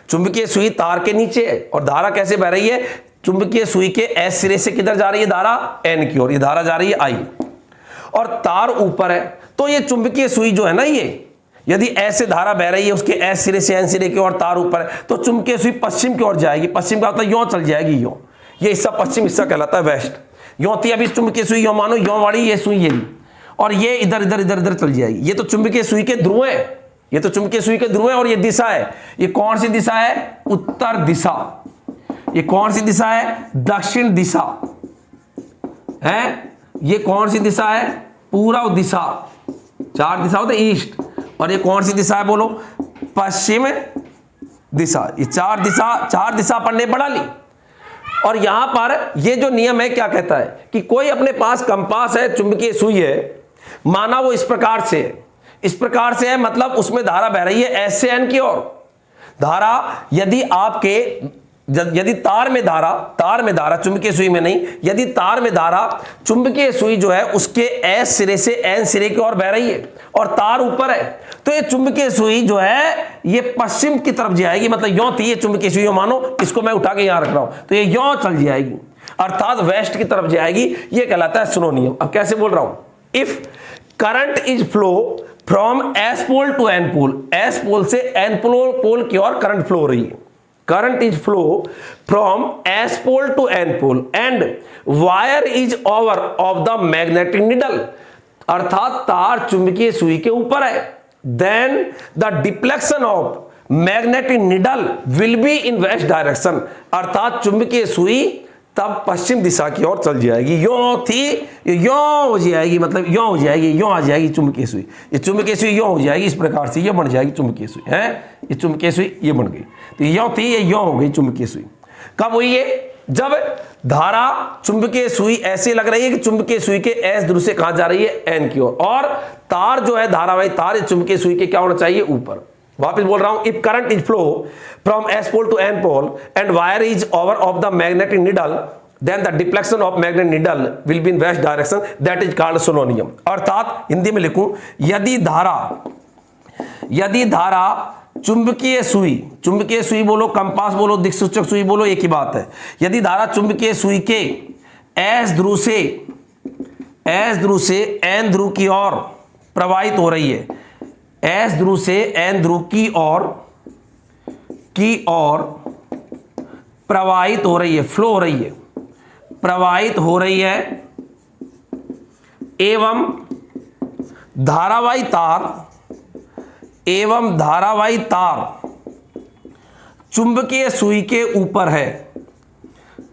चुंबकीय सुई तार के नीचे है, और धारा कैसे बह रही है, चुंबकीय सुई के S सिरे से किधर जा रही है धारा, N की ओर, ये धारा जा रही है I, और तार ऊपर है। तो ये चुंबकीय सुई जो है ना, ये यदि ऐसे धारा बह रही है उसके S सिरे से N सिरे की ओर, तार ऊपर है, तो चुंबकीय सुई पश्चिम की ओर जाएगी। पश्चिम का मतलब यों चल जाएगी, यों, ये हिस्सा पश्चिम, हिस्सा कहलाता है वेस्ट। यों थी अभी चुंबकीय सुई, यों मानो, यों वाली ये सुई, ये और ये इधर इधर इधर इधर चल जाएगी। ये तो चुंबकीय सुई के ध्रुव है, ये तो चुंबकीय सुई के ध्रुव है, और ये दिशा है, ये कौन सी दिशा है, उत्तर दिशा। ये कौन सी दिशा है, दक्षिण दिशा है। ये कौन सी दिशा है, पूर्व दिशा। 4 दिशा होते, ईस्ट, और ये कौन सी दिशा है बोलो, पश्चिम दिशा। ये 4 दिशा पढ़ने पड़ा ली। और यहां पर ये जो नियम है क्या कहता है कि कोई अपने पास कंपास है, चुंबकीय सुई है, माना वो इस प्रकार से है, इस प्रकार से है, मतलब उसमें धारा बह रही है S से N की ओर। धारा यदि तार में धारा चुंबकीय सुई में नहीं, यदि तार में धारा चुंबकीय सुई जो है उसके S सिरे से N सिरे की ओर बह रही है और तार ऊपर है, तो ये चुंबकीय सुई जो है ये पश्चिम की तरफ जाएगी। मतलब यों थी ये चुंबकीय सुई, मानो इसको मैं उठा के यहां रख रहा हूं, तो ये यों चल जाएगी, अर्थात वेस्ट की तरफ जाएगी। ये कहलाता है सुनो नियम। अब कैसे बोल रहा हूं, if current is flow from S pole to N pole, S pole से N पोल की ओर करंट फ्लो हो रही है, current is flow from S pole to N pole and wire is over of the magnetic needle, अर्थात तार चुंबकीय सुई के ऊपर है, then the deflection of magnetic needle will be in west direction, अर्थात चुंबकीय सुई तब पश्चिम दिशा की ओर चल जाएगी। यो थी यो हो जाएगी, मतलब यो हो जाएगी, यो आ जाएगी चुंबकीय सुई, ये चुंबकीय सुई यो हो जाएगी, इस प्रकार से ये बन जाएगी चुंबकीय सुई है, ये चुंबकीय सुई ये बन गई, तो यो थी ये यो हो गई चुंबकीय सुई। कब हुई ये? जब धारा चुंबकीय सुई ऐसे लग रही है कि चुंबकीय सुई के एस ध्रुव से कहां जा रही है? एन की ओर, और तार जो है धारावाही तार चुंबकीय सुई के क्या होना चाहिए? ऊपर। वापस बोल रहा हूं, if current is flow from S pole to N pole and wire is over of the magnetic needle, then the deflection of magnetic needle will be in west direction, that is called synonym। अर्थात हिंदी में लिखूं, यदि धारा चुंबकीय सुई बोलो, compass बोलो, दिक्सूचक सुई बोलो, एक ही बात है। यदि धारा चुंबकीय सुई के एस ध्रुव से एन ध्रुव की ओर प्रवाहित हो रही है, एस ध्रुव से एन ध्रुव की ओर प्रवाहित हो रही है, फ्लो हो रही है, प्रवाहित हो रही है, एवं धारावाही तार चुंबकीय सुई के ऊपर है,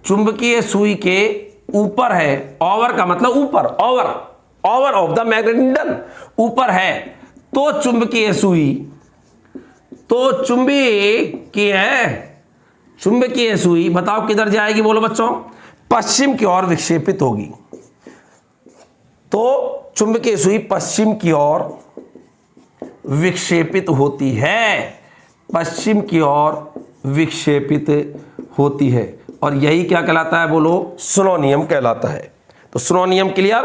चुंबकीय सुई के ऊपर है, ओवर का मतलब ऊपर, over of the magnetic needle, ऊपर है, तो चुंबकीय सुई बताओ किधर जाएगी? बोलो बच्चों, पश्चिम की ओर विक्षेपित होगी। तो चुंबकीय सुई पश्चिम की ओर विक्षेपित होती है, पश्चिम की ओर विक्षेपित होती है, और यही क्या कहलाता है? बोलो, सिनोनियम कहलाता है। तो सिनोनियम क्लियर?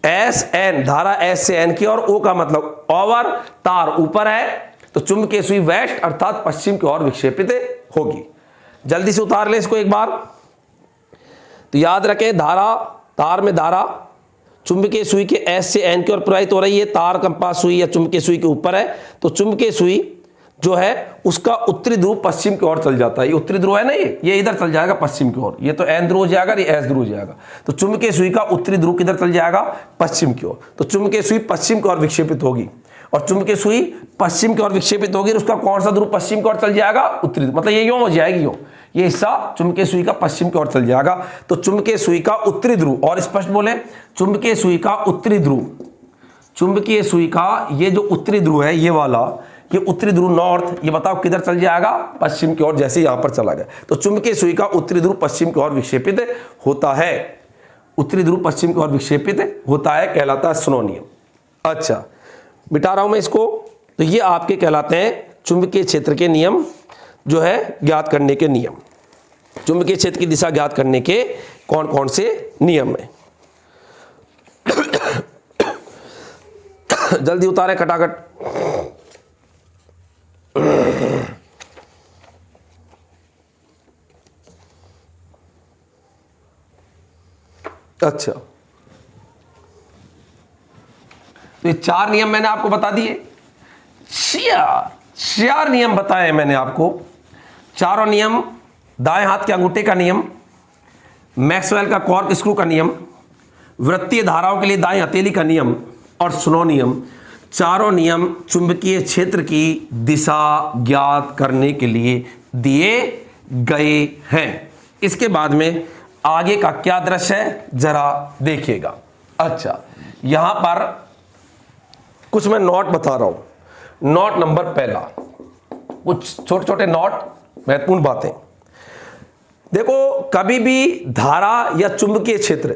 एस एन, धारा एस से एन की ओर, ओ का मतलब ओवर, तार ऊपर है, तो चुंबकीय सुई वेस्ट अर्थात पश्चिम की ओर विक्षेपित होगी। जल्दी से उतार ले इसको एक बार। तो याद रखें, तार में धारा चुंबकीय सुई के एस से एन की ओर प्रवाहित हो रही है, तार कंपास सुई या चुंबकीय सुई के ऊपर है, तो चुंबकीय सुई जो है उसका उत्तरी ध्रुव पश्चिम की ओर चल जाता है। ये उत्तरी ध्रुव है ना, ये इधर चल जाएगा पश्चिम की ओर, ये तो एन ध्रुव हो जाएगा, ये एस ध्रुव हो जाएगा, तो चुंबकीय सुई का उत्तरी ध्रुव किधर चल जाएगा? पश्चिम की ओर। तो चुंबकीय सुई पश्चिम की ओर विक्षेपित होगी, और चुंबकीय सुई पश्चिम की ओर विक्षेपित होगी, उसका कौन सा ध्रुव पश्चिम की ओर चल जाएगा? उत्तरी ध्रुव, मतलब ये यूं हो जाएगी, यूं, ये हिस्सा चुंबकीय सुई का पश्चिम की ओर चल जाएगा। तो चुंबकीय सुई का उत्तरी ध्रुव, और स्पष्ट बोले, चुंबकीय सुई का उत्तरी ध्रुव, चुंबकीय सुई का ये जो उत्तरी ध्रुव है, ये वाला, ये उत्तरी ध्रुव नॉर्थ, ये बताओ किधर चल जाएगा? पश्चिम की ओर, जैसे यहां पर चला गया। तो चुंबकीय सुई का उत्तरी ध्रुव पश्चिम की ओर विक्षेपित होता है, उत्तरी ध्रुव पश्चिम की ओर विक्षेपित होता है, कहलाता है सिनोनियम। अच्छा, मिटा रहा हूं मैं इसको। तो ये आपके कहलाते हैं चुंबकीय क्षेत्र के नियम, जो है ज्ञात करने के नियम। चुंबकीय क्षेत्र की दिशा ज्ञात करने के कौन कौन से नियम है? जल्दी उतारे खटाखट। अच्छा, तो ये 4 नियम मैंने आपको बता दिए, 4 नियम बताए मैंने आपको। चारों नियम, दाएं हाथ के अंगूठे का नियम, मैक्सवेल का कॉर्क स्क्रू का नियम, वृत्तीय धाराओं के लिए दाएं हथेली का नियम, और सिनोनियम, चारों नियम चुंबकीय क्षेत्र की दिशा ज्ञात करने के लिए दिए गए हैं। इसके बाद में आगे का क्या दृश्य है जरा देखिएगा। अच्छा, यहां पर कुछ मैं नोट बता रहा हूं। नोट नंबर पहला, कुछ छोटे छोटे नोट, महत्वपूर्ण बातें। देखो, कभी भी धारा या चुंबकीय क्षेत्र,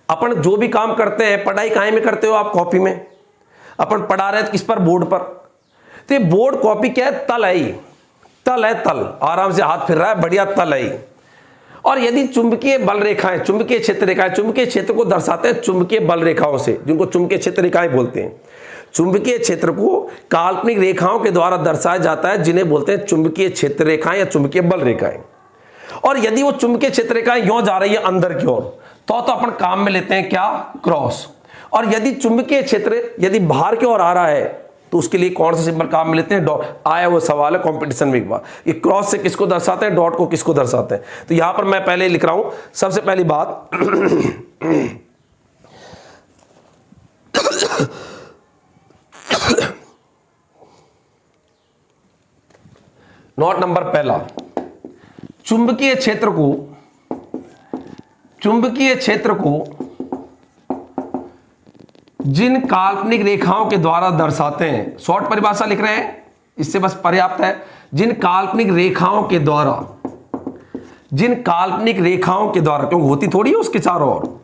अपन जो भी काम करते हैं, पढ़ाई कहाँ में करते हो आप? कॉपी में। अपन पढ़ा रहे हैं किस पर? बोर्ड पर। तो ये बोर्ड कॉपी क्या है? तल है, तल है, तल, आराम से हाथ फिर रहा है, बढ़िया तल है। और यदि चुंबकीय बल रेखाएं, चुंबकीय क्षेत्र रेखाएं, चुंबकीय क्षेत्र को दर्शाते हैं चुंबकीय बल रेखाओं से, जिनको चुंबकीय क्षेत्र रेखाएं बोलते हैं। चुंबकीय क्षेत्र को काल्पनिक रेखाओं के द्वारा दर्शाया जाता है, जिन्हें बोलते हैं चुंबकीय क्षेत्र रेखाएं या चुंबकीय बल रेखाएं। और यदि वो चुंबकीय क्षेत्र रेखाएं यूं जा रही है अंदर की ओर, तो अपन काम में लेते हैं क्या? क्रॉस। और यदि चुंबकीय क्षेत्र यदि बाहर की ओर आ रहा है, तो उसके लिए कौन से सिंबल काम में लेते हैं? डॉट। आया वो सवाल है कंपटीशन में एक बार, ये क्रॉस से किसको दर्शाते हैं, डॉट को किसको दर्शाते हैं। तो यहां पर मैं पहले लिख रहा हूं, सबसे पहली बात नोट नंबर पहला, चुंबकीय क्षेत्र को जिन काल्पनिक रेखाओं के द्वारा दर्शाते हैं, शॉर्ट परिभाषा लिख रहे हैं, इससे बस पर्याप्त है। जिन काल्पनिक रेखाओं के द्वारा, क्योंकि होती थोड़ी है उसके चारों ओर,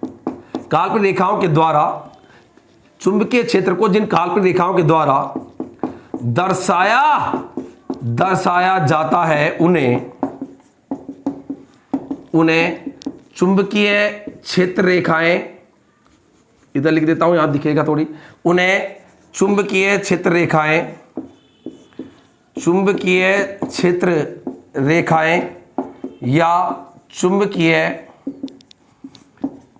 काल्पनिक रेखाओं के द्वारा चुंबकीय क्षेत्र को जिन काल्पनिक रेखाओं के द्वारा दर्शाया जाता है उन्हें चुंबकीय क्षेत्र रेखाएं, इधर लिख देता हूं, यहां दिखेगा थोड़ी, उन्हें चुंबकीय क्षेत्र रेखाएं या चुंबकीय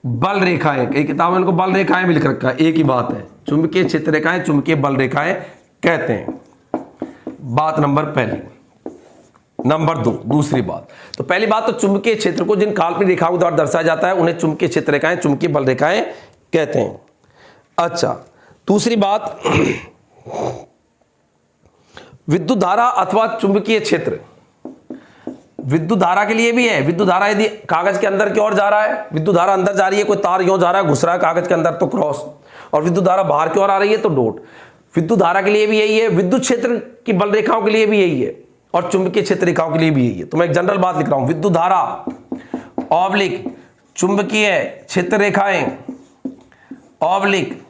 बल रेखाएं, कई किताबों में इनको बल रेखाएं भी लिख रखा है, एक ही बात है, चुंबकीय क्षेत्र रेखाएं, चुंबकीय बल रेखाएं कहते हैं। बात नंबर पहली। नंबर दो, दूसरी बात, तो पहली बात तो चुंबकीय क्षेत्र को जिन काल्पनिक रेखाओं के द्वारा दर्शाया जाता है उन्हें चुंबकीय क्षेत्र रेखाएं, चुंबकीय बल रेखाएं कहते हैं। अच्छा, दूसरी बात, विद्युत धारा अथवा चुंबकीय क्षेत्र, विद्युत धारा के लिए भी है। विद्युत धारा यदि कागज के अंदर की ओर जा रहा है, विद्युत धारा अंदर जा रही है, कोई तार यूं जा रहा है, घुस रहा है कागज के अंदर, तो क्रॉस, और विद्युत धारा बाहर की ओर आ रही है तो डॉट। विद्युत धारा के लिए भी यही है, विद्युत क्षेत्र की बल रेखाओं के लिए भी यही है, और चुंबकीय क्षेत्र रेखाओं के लिए भी यही है। तो मैं एक जनरल बात लिख रहा हूं, विद्युत धारा ऑब्लिक चुंबकीय क्षेत्र रेखाएं ऑब्लिक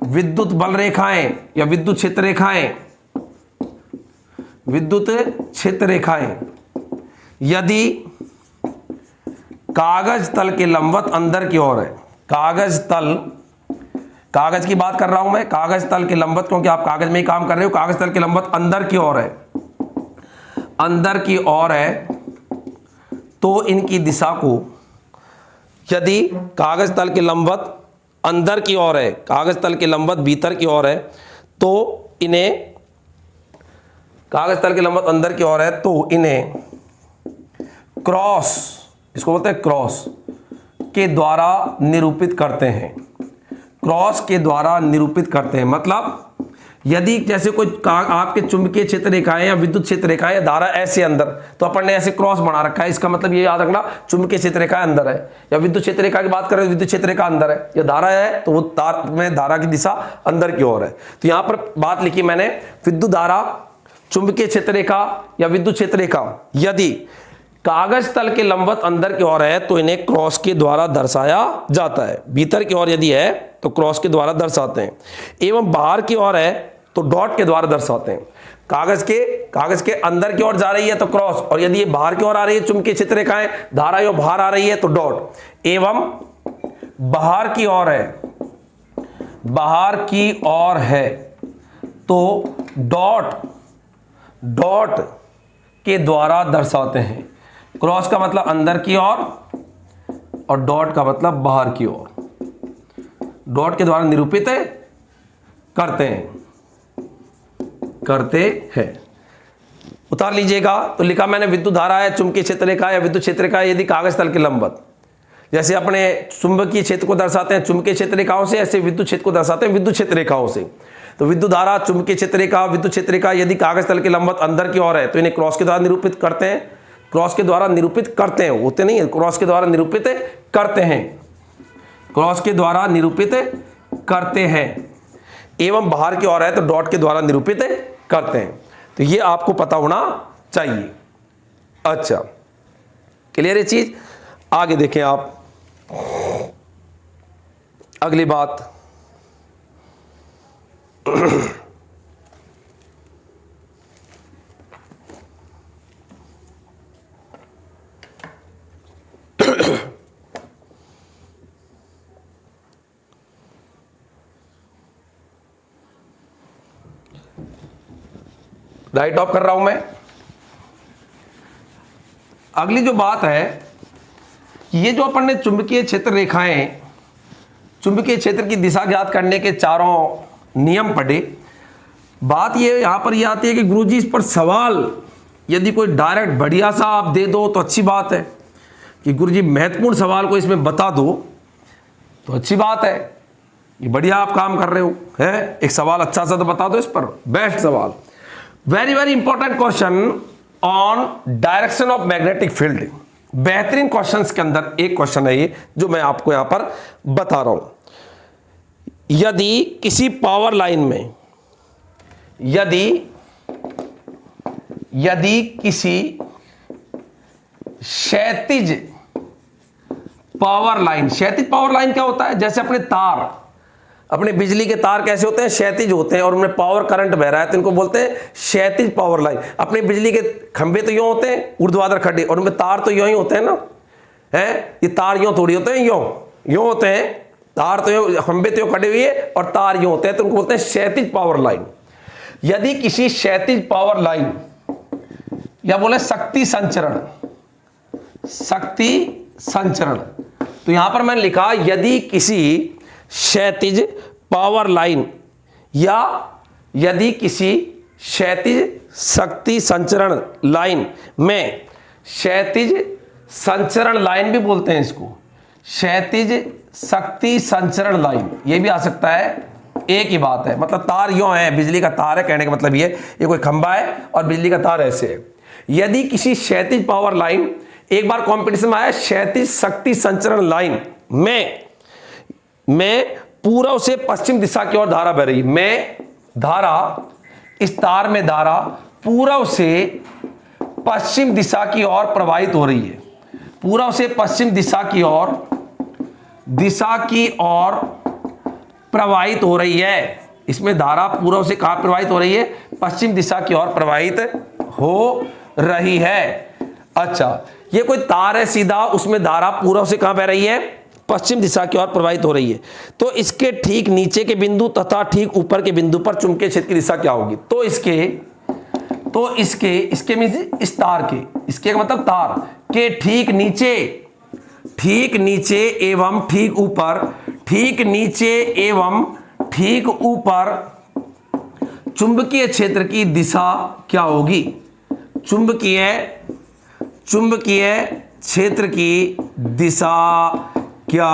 विद्युत बल रेखाएं या विद्युत क्षेत्र रेखाएं यदि कागज तल के लंबवत अंदर की ओर है, कागज की बात कर रहा हूं मैं, कागज तल के लंबवत, क्योंकि आप कागज में ही काम कर रहे हो, कागज तल के लंबवत अंदर की ओर है, तो इनकी दिशा को, यदि कागज तल के लंबवत अंदर की ओर है, कागज तल के लंबवत भीतर की ओर है, तो इन्हें, कागज तल के लंबवत अंदर की ओर है तो इन्हें क्रॉस, इसको बोलते हैं क्रॉस के द्वारा निरूपित करते हैं। क्रॉस के द्वारा निरूपित करते हैं मतलब, यदि जैसे कोई आपके चुंबकीय क्षेत्र रेखाएं या विद्युत क्षेत्र रेखाएं या धारा ऐसे अंदर, तो अपन ने ऐसे क्रॉस बना रखा है, इसका मतलब ये याद रखना चुंबकीय क्षेत्र रेखा अंदर है, या विद्युत क्षेत्र रेखा की बात करें तो विद्युत क्षेत्र रेखा अंदर है, या धारा है तो वो तार में धारा की दिशा अंदर की ओर है। तो यहां पर बात लिखी मैंने, विद्युत धारा, चुंबकीय क्षेत्र रेखा या विद्युत क्षेत्र रेखा यदि कागज तल के लंबवत अंदर की ओर है तो इन्हें क्रॉस के द्वारा दर्शाया जाता है। भीतर की ओर यदि है तो क्रॉस के द्वारा दर्शाते हैं, एवं बाहर की ओर है तो डॉट के द्वारा दर्शाते हैं। कागज के अंदर की ओर जा रही है तो क्रॉस, और यदि ये बाहर की ओर आ रही है चुंबकीय क्षेत्र रेखाएं, धारा यो बाहर आ रही है तो डॉट, एवं बाहर की ओर है तो डॉट के द्वारा दर्शाते हैं। क्रॉस का मतलब अंदर की ओर और डॉट का मतलब बाहर की ओर, डॉट के द्वारा निरूपित करते हैं। उतार लीजिएगा, तो लिखा मैंने विद्युत धारा है, चुंबकीय क्षेत्र रेखा या विद्युत क्षेत्र रेखा यदि कागज तल के लंबवत, जैसे अपने चुंबकीय क्षेत्र को दर्शाते हैं चुंबकीय क्षेत्र रेखाओं से, ऐसे विद्युत क्षेत्र को दर्शाते हैं विद्युत क्षेत्र रेखाओं से। तो विद्युत धारा, चुंबकीय क्षेत्र रेखा, विद्युत क्षेत्र रेखा यदि कागज तल के लंबवत अंदर की ओर है तो इन्हें क्रॉस के द्वारा निरूपित करते हैं। क्रॉस के द्वारा निरूपित करते हैं, होते नहीं है, क्रॉस के द्वारा निरूपित करते हैं, क्रॉस के द्वारा निरूपित करते हैं, एवं बाहर की ओर है तो डॉट के द्वारा निरूपित करते हैं। तो ये आपको पता होना चाहिए। अच्छा, क्लियर है चीज? आगे देखें आप, अगली बात, राइट ऑफ कर रहा हूं मैं। अगली जो बात है, ये जो अपन ने चुंबकीय क्षेत्र रेखाएं, चुंबकीय क्षेत्र की दिशा ज्ञात करने के चारों नियम पढ़े। बात ये यहाँ पर ये आती है कि गुरुजी इस पर सवाल यदि कोई डायरेक्ट बढ़िया सा आप दे दो तो अच्छी बात है, कि गुरुजी महत्वपूर्ण सवाल को इसमें बता दो तो अच्छी बात है, ये बढ़िया आप काम कर रहे हो, है एक सवाल अच्छा सा तो बता दो इस पर, बेस्ट सवाल। Very very important question on direction of magnetic field. बेहतरीन क्वेश्चंस के अंदर एक क्वेश्चन है ये जो मैं आपको यहां पर बता रहा हूं। यदि किसी पावर लाइन में यदि किसी क्षैतिज पावर लाइन, क्षैतिज पावर लाइन क्या होता है, जैसे अपने तार, अपने बिजली के तार कैसे होते हैं, क्षैतिज होते हैं और उनमें पावर करंट बह रहा है तो इनको बोलते हैं क्षैतिज पावर लाइन। अपने बिजली के खंभे तो यूं होते हैं ऊर्ध्वाधर खड्डे, और उनमें तार तो यूं ही होते हैं ना, है ये तार यूं थोड़ी होते हैं, यूं होते हैं तार, तो यूं खंभे तो यूं खड़े हुए और तार यूं होते हैं, तो उनको बोलते हैं क्षैतिज पावर लाइन। यदि किसी क्षैतिज पावर लाइन या बोले शक्ति संचरण, तो यहां पर मैंने लिखा यदि किसी क्षैतिज पावर लाइन या यदि किसी क्षैतिज शक्ति संचरण लाइन में, क्षैतिज संचरण लाइन भी बोलते हैं इसको, क्षैतिज शक्ति संचरण लाइन, ये भी आ सकता है, एक ही बात है, मतलब तार यूं है, बिजली का तार है, कहने का मतलब ये कोई खंभा है और बिजली का तार ऐसे है। यदि किसी क्षैतिज पावर लाइन, एक बार कंपटीशन में आया क्षैतिज शक्ति संचरण लाइन में पूर्व से पश्चिम दिशा की ओर धारा बह रही है, में धारा, इस तार में धारा पूर्व से पश्चिम दिशा की ओर प्रवाहित हो रही है, पूर्व से पश्चिम दिशा की ओर प्रवाहित हो रही है। इसमें धारा पूर्व से कहां प्रवाहित हो रही है, पश्चिम दिशा की ओर प्रवाहित हो रही है। अच्छा, ये कोई तार है सीधा, उसमें धारा पूर्व से कहां बह रही है, पश्चिम दिशा की ओर प्रवाहित हो रही है, तो इसके ठीक नीचे के बिंदु तथा ठीक ऊपर के बिंदु पर चुंबकीय क्षेत्र की दिशा क्या होगी, तो इसके मींस इस तार के, इसके मतलब तार के ठीक नीचे एवं ठीक ऊपर चुंबकीय क्षेत्र की दिशा क्या होगी, चुंबकीय क्षेत्र की दिशा क्या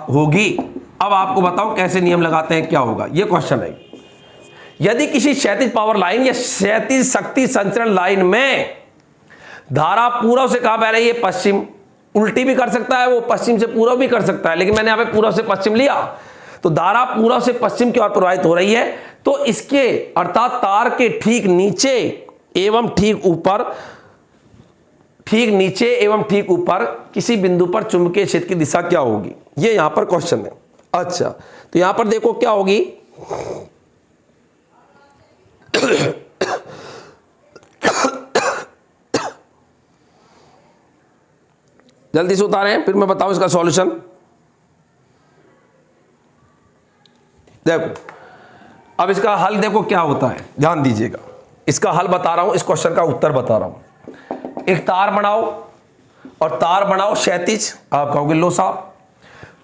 होगी। अब आपको बताओ कैसे नियम लगाते हैं, क्या होगा, ये क्वेश्चन है। यदि किसी क्षैतिज पावर लाइन या क्षैतिज शक्ति संचरण लाइन में धारा पूर्व से कहां बह रही है, पश्चिम, उल्टी भी कर सकता है वो, पश्चिम से पूर्व भी कर सकता है, लेकिन मैंने यहां पे पूर्व से पश्चिम लिया, तो धारा पूर्व से पश्चिम की ओर प्रवाहित हो रही है, तो इसके अर्थात तार के ठीक नीचे एवं ठीक ऊपर किसी बिंदु पर चुंबकीय क्षेत्र की दिशा क्या होगी, ये यहां पर क्वेश्चन है। अच्छा, तो यहां पर देखो क्या होगी, जल्दी से उतारें फिर मैं बताऊं इसका सॉल्यूशन। देखो अब इसका हल देखो क्या होता है, ध्यान दीजिएगा, इसका हल बता रहा हूं, इस क्वेश्चन का उत्तर बता रहा हूं। एक तार बनाओ और तार बनाओ क्षैतिज, आप कहोगे लो साहब,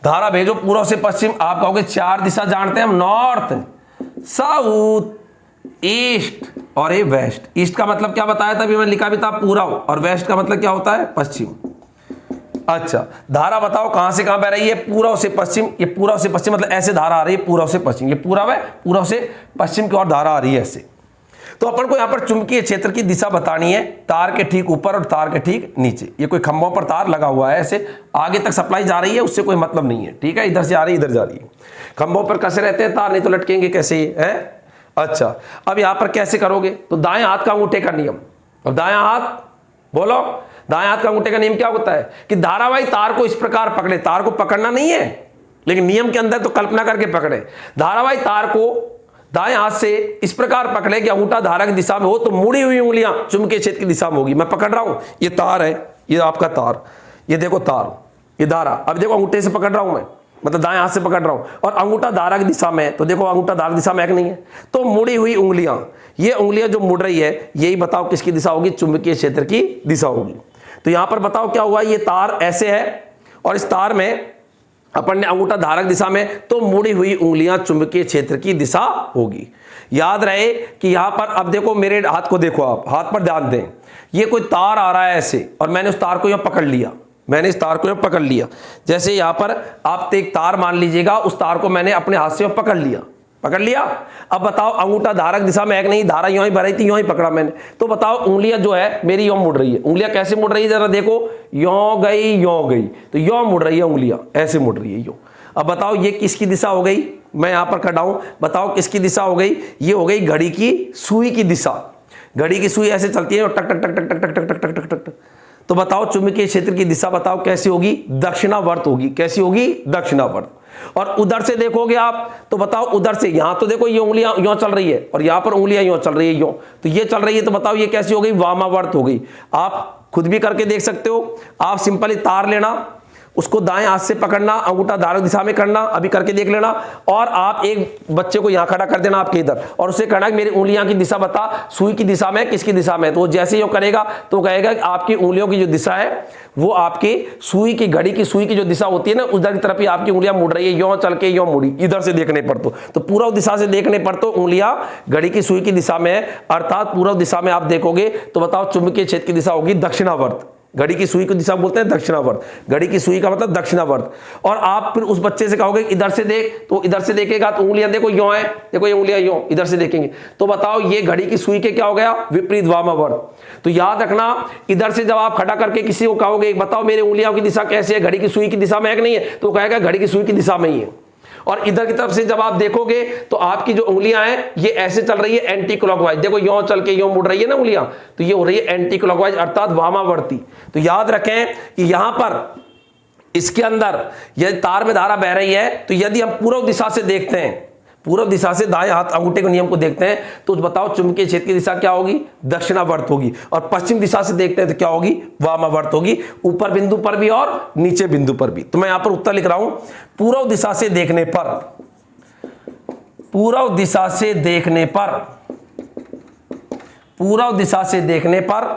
धारा भेजो पूर्व से पश्चिम, आप कहोगे चार दिशा जानते हैं हम, नॉर्थ, साउथ, ईस्ट और ये वेस्ट। ईस्ट का मतलब क्या बताया था, अभी मैंने लिखा भी था पूर्व, और वेस्ट का मतलब क्या होता है, पश्चिम। अच्छा, धारा बताओ कहां से कहां बह रही है, पूर्व से पश्चिम, ये पूर्व से पश्चिम मतलब ऐसे धारा आ रही है पूर्व से पश्चिम, ये पूर्व है, पूर्व से पश्चिम की ओर धारा आ रही है ऐसे। तो अपन को यहां पर चुंबकीय क्षेत्र की दिशा बतानी है, तार के ठीक ऊपर और तार के ठीक नीचे, ये कोई खंभों पर तार लगा हुआ है, ऐसे आगे तक सप्लाई जा रही है, उससे कोई मतलब नहीं है, ठीक है, इधर से आ रही है इधर जा रही है, खंभों पर कसे रहते हैं तार, नहीं तो लटकेंगे कैसे है। अच्छा, अब यहां पर कैसे करोगे, तो दाएं हाथ का अंगूठे का नियम, अब दायां हाथ बोलो, दाएं हाथ का अंगूठे का नियम क्या होता है कि धारावाही तार को इस प्रकार पकड़े, तार को पकड़ना नहीं है लेकिन नियम के अंदर तो कल्पना करके पकड़े, धारावाही तार को दाएं हाथ से इस प्रकार पकड़े कि अंगूठा धारा की दिशा में हो, तो मुड़ी हुई उंगलियां चुंबकीय क्षेत्र की दिशा में होगी। मैं पकड़ रहा हूं, ये तार है, ये आपका तार, ये देखो तार, ये धारा, अब देखो अंगूठे से पकड़ रहा हूं मैं, मतलब दाएं हाथ से पकड़ रहा हूं और अंगूठा धारा की दिशा में है, तो देखो अंगूठा धारा की दिशा में है कि नहीं है, तो मुड़ी हुई उंगलियां, ये उंगलियां जो मुड़ रही है, यही बताओ किसकी दिशा होगी, चुंबकीय क्षेत्र की दिशा होगी। तो यहां पर बताओ क्या हुआ, ये तार ऐसे है और इस तार में अपन ने अंगूठा धारक दिशा में, तो मुड़ी हुई उंगलियां चुंबकीय क्षेत्र की दिशा होगी। याद रहे कि यहां पर, अब देखो मेरे हाथ को देखो, आप हाथ पर ध्यान दें, ये कोई तार आ रहा है ऐसे, और मैंने उस तार को यहां पकड़ लिया, मैंने इस तार को यहां पकड़ लिया। जैसे यहां पर आप एक तार मान लीजिएगा, उस तार को मैंने अपने हाथ से पकड़ लिया, पकड़ लिया। अब बताओ अंगूठा धारक दिशा में है कि नहीं, धारा यूं ही भरी थी, यूं ही पकड़ा मैंने, तो बताओ उंगलियां जो है मेरी यूं मुड़ रही है। उंगलियां कैसे मुड़ रही है जरा देखो, यूं गई, तो यूं मुड़ रही है उंगलियां, ऐसे मुड़ रही है यूं। अब बताओ ये किसकी दिशा हो गई, मैं यहां पर खड़ा हूं, बताओ किसकी दिशा हो गई, ये हो गई घड़ी की सुई की दिशा। घड़ी की सुई ऐसे चलती है, टक टक टक टक टक टक टक टक टक टक टक। तो बताओ चुंबकीय क्षेत्र की दिशा बताओ कैसी होगी, दक्षिणावर्त होगी। कैसी होगी, दक्षिणावर्त। और उधर से देखोगे आप, तो बताओ उधर से, यहां तो देखो ये उंगलियां यूं चल रही है, और यहां पर उंगलियां यूं चल रही है, यूं, तो ये चल रही है, तो बताओ ये कैसी हो गई, वामावर्त हो गई। आप खुद भी करके देख सकते हो। आप सिंपली तार लेना, उसको दाएं हाथ से पकड़ना, अंगूठा धारक दिशा में करना, अभी करके देख लेना, और आप एक बच्चे को यहां खड़ा कर देना आपके इधर, और उसे कहना कि मेरी उंगलियां की दिशा बता, सुई की दिशा में किसकी दिशा में, तो वो जैसे ही वो करेगा तो वो कहेगा कि आपकी उंगलियों की जो दिशा है वो आपकी सुई की, घड़ी की सुई की जो दिशा होती है ना, उधर की तरफ ही आपकी उंगलियां मुड़ रही है, यों चल के यों मुड़ी, इधर से देखने पर तो पूर्व दिशा से देखने पर तो उंगलियां घड़ी की सुई की दिशा में है, अर्थात पूर्व दिशा में आप देखोगे तो बताओ चुंबकीय क्षेत्र की दिशा होगी दक्षिणावर्त। घड़ी की सुई की दिशा बोलते हैं दक्षिणावर्त, घड़ी की सुई का मतलब दक्षिणावर्त। और आप फिर उस बच्चे से कहोगे इधर से देख, तो इधर से देखेगा तो उंगलियां देखो यों है, देखो ये उंगलियां यों, इधर से देखेंगे तो बताओ ये घड़ी की सुई के क्या हो गया, विपरीत वामावर्त। तो याद रखना, इधर से जब आप खड़ा करके किसी को कहोगे बताओ मेरी उंगलियों की दिशा कैसी है, घड़ी की सुई की दिशा में है कि नहीं है, तो कहेगा घड़ी की सुई की दिशा में ही है। और इधर की तरफ से जब आप देखोगे तो आपकी जो उंगलियां हैं ये ऐसे चल रही है एंटी क्लॉकवाइज, देखो यों चल के यों मुड़ रही है ना उंगलियां, तो ये हो रही है एंटी क्लॉकवाइज अर्थात वामावर्ती। तो याद रखें कि यहां पर इसके अंदर यदि तार में धारा बह रही है, तो यदि हम पूर्व दिशा से देखते हैं, पूर्व दिशा से दाएं हाथ अंगूठे के नियम को देखते हैं, तो बताओ चुंबकीय क्षेत्र की दिशा क्या होगी, दक्षिणावर्त होगी। और पश्चिम दिशा से देखते हैं तो क्या होगी, वामावर्त होगी, ऊपर बिंदु पर भी और नीचे बिंदु पर भी। तो मैं यहां पर उत्तर लिख रहा हूं, पूर्व दिशा से देखने पर, पूर्व दिशा से देखने पर, पूर्व दिशा से देखने पर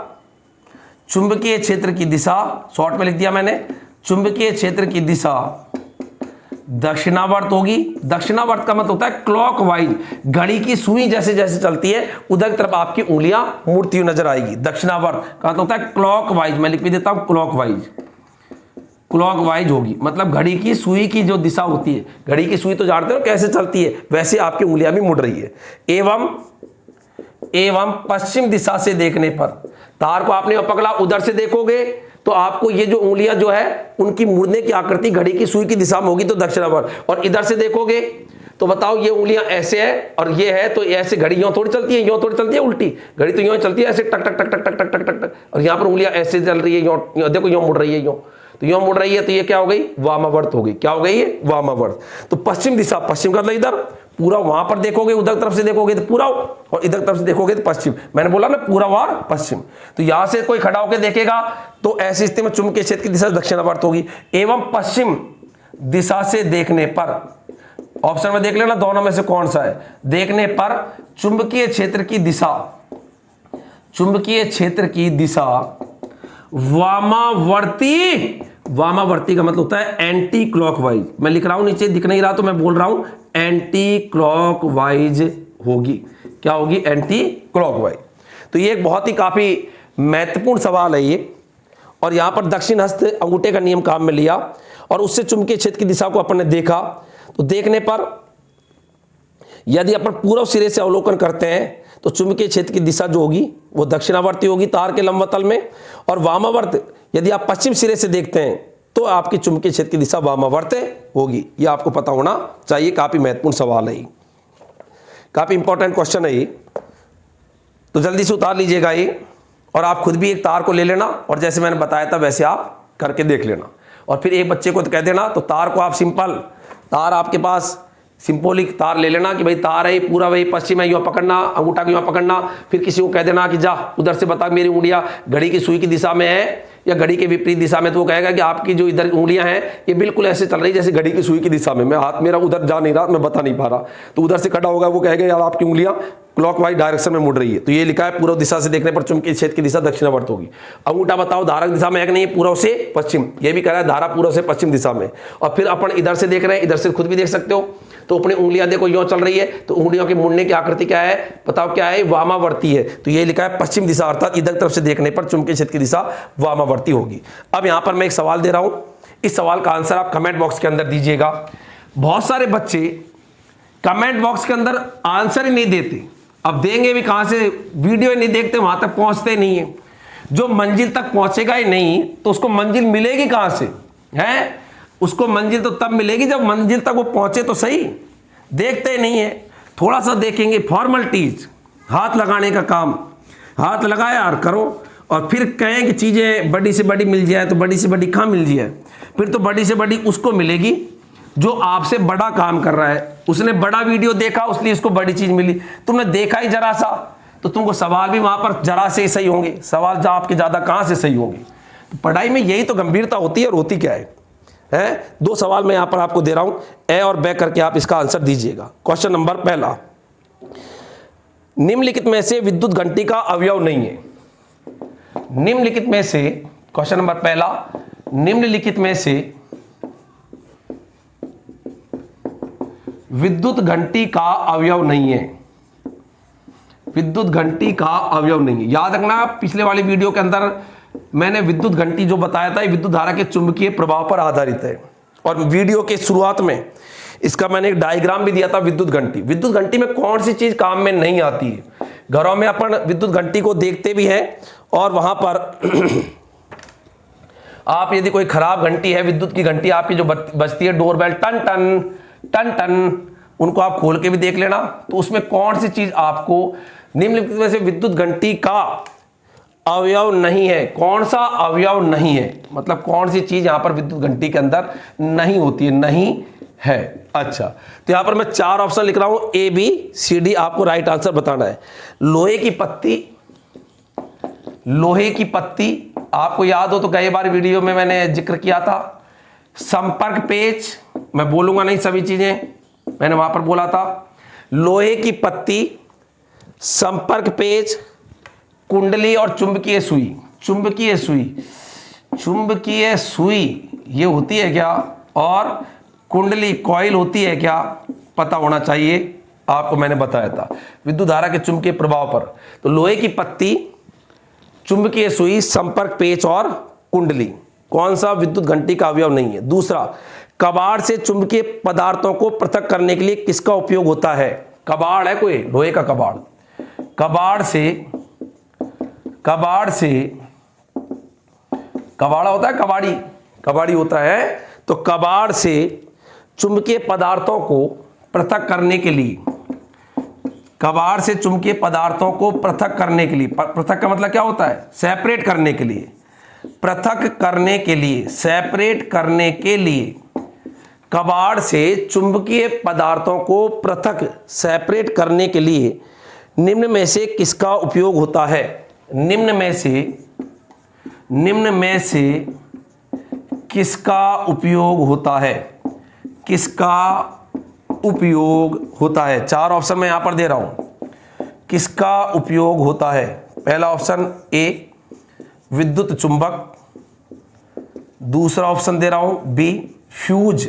चुंबकीय क्षेत्र की दिशा, शॉर्ट में लिख दिया मैंने, चुंबकीय क्षेत्र की दिशा दक्षिणावर्त होगी। दक्षिणावर्त का मतलब होता है क्लॉकवाइज, घड़ी की सुई जैसे जैसे चलती है उधर की तरफ आपकी उंगलियां मुड़ती हुई नजर आएगी। दक्षिणावर्त का मतलब होता है क्लॉकवाइज, मैं लिख भी देता हूं क्लॉकवाइज, क्लॉकवाइज होगी, मतलब घड़ी की सुई की जो दिशा होती है, घड़ी की सुई तो जानते हो कैसे चलती है, वैसे आपकी उंगलियां भी मुड़ रही है। एवं पश्चिम दिशा से देखने पर, तार को आपने पकड़ा, उधर से देखोगे तो आपको ये जो उंगलियां जो है उनकी मुड़ने की आकृति घड़ी की सुई की दिशा में होगी, तो दक्षिणावर्त। और इधर से देखोगे तो बताओ ये उंगलियां ऐसे है और ये है, तो ऐसे घड़ी यूं थोड़ी चलती है, यूं थोड़ी चलती है, उल्टी घड़ी तो यूं चलती है ऐसे टक टक टक टक टक टक टक टक टक, और यहां पर उंगलियां ऐसे चल रही है, यूं देखो यूं मुड़ रही है, यूं, तो यूं मुड़ रही है, तो ये क्या हो गई, वामावर्त हो गई। क्या हो गई ये, वामावर्त। तो पश्चिम दिशा, पश्चिम का मतलब इधर, पूरा वहां पर देखोगे उधर तरफ से देखोगे तो पूरा, और इधर तरफ से देखोगे तो पश्चिम। मैंने बोला ना पूरा और पश्चिम। तो यहां से कोई खड़ा होकर देखेगा तो ऐसी स्थिति में चुंबकीय क्षेत्र की दिशा दक्षिणावर्त होगी। एवं पश्चिम दिशा से देखने पर, ऑप्शन में देख लेना दोनों में से कौन सा है, देखने पर चुंबकीय क्षेत्र की दिशा, चुंबकीय क्षेत्र की दिशा वामावर्ती, वामावर्ती का मतलब होता है एंटी क्लॉकवाइज। मैं लिख रहा हूं, नीचे दिख नहीं रहा तो मैं बोल रहा हूं एंटी क्लॉकवाइज होगी। क्या होगी, एंटी क्लॉकवाइज। तो ये एक बहुत ही काफी महत्वपूर्ण सवाल है ये, और यहां पर दक्षिण हस्त अंगूठे का नियम काम में लिया और उससे चुंबकीय क्षेत्र की दिशा को अपन ने देखा। तो देखने पर यदि अपन पूर्व सिरे से अवलोकन करते हैं तो चुंबकीय क्षेत्र की दिशा जो होगी वो दक्षिणावर्ती होगी तार के लंबवतल में, और वामावर्त यदि आप पश्चिम सिरे से देखते हैं तो आपकी चुंबकीय क्षेत्र की दिशा वामावर्त होगी। ये आपको पता होना चाहिए, काफी महत्वपूर्ण सवाल है, काफी इंपॉर्टेंट क्वेश्चन है ये। तो जल्दी से उतार लीजिएगा ये, और आप खुद भी एक तार को ले लेना और जैसे मैंने बताया था वैसे आप करके देख लेना। और फिर एक बच्चे को तो कह देना, तो तार को आप सिंपल, तार आपके पास सिंपलिक तार ले लेना कि भाई तार है पूरा वही पश्चिम है, यूं पकड़ना, अंगूठा को यूं पकड़ना, फिर किसी को कह देना कि जा उधर से बता मेरी उंगलियां घड़ी की सुई की दिशा में है या घड़ी के विपरीत दिशा में, तो वो कहेगा कि आपकी जो इधर उंगलियां हैं ये बिल्कुल ऐसे चल रही जैसे घड़ी की सुई की दिशा में, मैं हाथ मेरा उधर जा नहीं रहा, मैं बता नहीं पा रहा, तो उधर से खड़ा होगा वो कहेगा यार आपकी उंगलियां क्लॉकवाइज डायरेक्शन में मुड़ रही है। तो ये लिखा है पूर्व दिशा से देखने पर चुंबकीय क्षेत्र की दिशा दक्षिणावर्त होगी। अंगूठा बताओ धारक दिशा में है कि नहीं, पूर्व से पश्चिम, ये भी कह रहा है धारा पूर्व से पश्चिम दिशा में। और फिर अपन इधर से देख रहे हैं, इधर से खुद भी देख सकते हो, तो अपनी उंगलियां देखो यूं चल रही है, तो उंगलियों के मुड़ने की आकृति क्या है बताओ, क्या है, वामावर्ती है। तो ये लिखा है पश्चिम दिशा, अर्थात इधर तरफ से देखने पर चुंबकीय क्षेत्र की दिशा वामावर्ती होगी। अब यहां पर मैं एक सवाल दे रहा हूं, इस सवाल का आंसर आप कमेंट बॉक्स के अंदर दीजिएगा। बहुत सारे बच्चे कमेंट बॉक्स के अंदर आंसर ही नहीं देते, अब देंगे भी कहां से, वीडियो ही नहीं देखते, वहां तक पहुंचते नहीं है। जो मंजिल तक पहुंचेगा ही नहीं तो उसको मंजिल मिलेगी कहां से है, उसको मंजिल तो तब मिलेगी जब मंजिल तक वो पहुंचे तो सही, देखते नहीं है। थोड़ा सा देखेंगे, फॉर्मलिटीज, हाथ लगाने का काम, हाथ लगाया और करो, और फिर कहें कि चीजें बड़ी से बड़ी मिल जाए, तो बड़ी से बड़ी कहां मिल जाए, फिर तो बड़ी से बड़ी उसको मिलेगी जो आपसे बड़ा काम कर रहा है। उसने बड़ा वीडियो देखा इसलिए उसको बड़ी चीज मिली, तुमने देखा ही जरा सा, तो तुमको सवाल भी वहां पर जरा से ही सही होंगे, सवाल जो आपके ज्यादा कहां से सही होंगे। तो पढ़ाई में यही तो गंभीरता होती है, और होती क्या है। दो सवाल मैं यहां पर आपको दे रहा हूं, ए और बे करके आप इसका आंसर दीजिएगा। क्वेश्चन नंबर पहला, निम्नलिखित में से विद्युत घंटी का अवयव नहीं है। निम्नलिखित में से, क्वेश्चन नंबर पहला, निम्नलिखित में से विद्युत घंटी का अवयव नहीं है। विद्युत घंटी का अवयव नहीं है, याद रखना पिछले वाली वीडियो के अंदर मैंने विद्युत घंटी जो बताया था विद्युत धारा के चुंबकीय प्रभाव पर आधारित है, और वीडियो के शुरुआत में इसका मैंने एक डायग्राम भी दिया था। विद्युत घंटी, विद्युत घंटी में कौन सी चीज काम में नहीं आती है। घरों में अपन विद्युत घंटी को देखते भी हैं, और वहां पर आप यदि कोई खराब घंटी है, विद्युत की घंटी आपकी जो बजती है डोरबेल, टन टन टन टन, उनको आप खोल के भी देख लेना, तो उसमें कौन सी चीज आपको निम्नलिखित में से विद्युत घंटी का अवयव नहीं है, कौन सा अवयव नहीं है, मतलब कौन सी चीज यहां पर विद्युत घंटी के अंदर नहीं होती है, नहीं है। अच्छा, तो यहां पर मैं 4 ऑप्शन लिख रहा हूं, ए बी सी डी, आपको राइट आंसर बताना है। लोहे की पत्ती, लोहे की पत्ती आपको याद हो तो कई बार वीडियो में मैंने जिक्र किया था। संपर्क पेच, मैं बोलूंगा नहीं सभी चीजें, मैंने वहां पर बोला था। लोहे की पत्ती, संपर्क पेच, कुंडली और चुंबकीय सुई। चुंबकीय सुई, चुंबकीय सुई ये होती है क्या, और कुंडली कॉइल होती है क्या, पता होना चाहिए, आपको मैंने बताया था विद्युत धारा के चुंबकीय प्रभाव पर। तो लोहे की पत्ती, चुंबकीय सुई, संपर्क पेच और कुंडली, कौन सा विद्युत घंटी का अवयव नहीं है। दूसरा, कबाड़ से चुंबकीय पदार्थों को पृथक करने के लिए किसका उपयोग होता है। कबाड़ है कोई, लोहे का कबाड़, कबाड़ से, कबाड़ा होता है, कबाड़ी, कबाड़ी होता है, तो कबाड़ से चुंबकीय पदार्थों को पृथक करने के लिए, कबाड़ से चुंबकीय पदार्थों को पृथक करने के लिए, पृथक का मतलब क्या होता है, सेपरेट करने के लिए, पृथक करने के लिए, सेपरेट करने के लिए, कबाड़ से चुंबकीय पदार्थों को पृथक सेपरेट करने के लिए निम्न में से किसका उपयोग होता है। निम्न में से किसका उपयोग होता है, किसका उपयोग होता है। 4 ऑप्शन मैं यहां पर दे रहा हूं, किसका उपयोग होता है। पहला ऑप्शन ए विद्युत चुंबक, दूसरा ऑप्शन दे रहा हूं बी फ्यूज,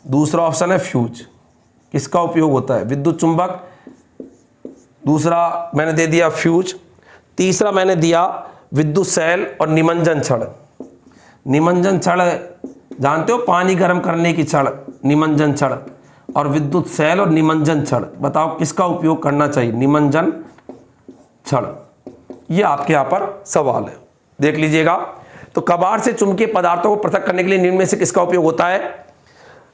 दूसरा ऑप्शन है फ्यूज, किसका उपयोग होता है, विद्युत चुंबक, दूसरा मैंने दे दिया फ्यूज, तीसरा मैंने दिया विद्युत सेल और निमंजन छड़। निमंजन छड़ जानते हो, पानी गर्म करने की छड़, निमंजन छड़, और विद्युत सेल और निमंजन छड़, बताओ किसका उपयोग करना चाहिए, निमंजन छड़। ये आपके यहां पर सवाल है, देख लीजिएगा। तो कबाड़ से चुंबकीय पदार्थों को पृथक करने के लिए निम्न में से किसका उपयोग होता है।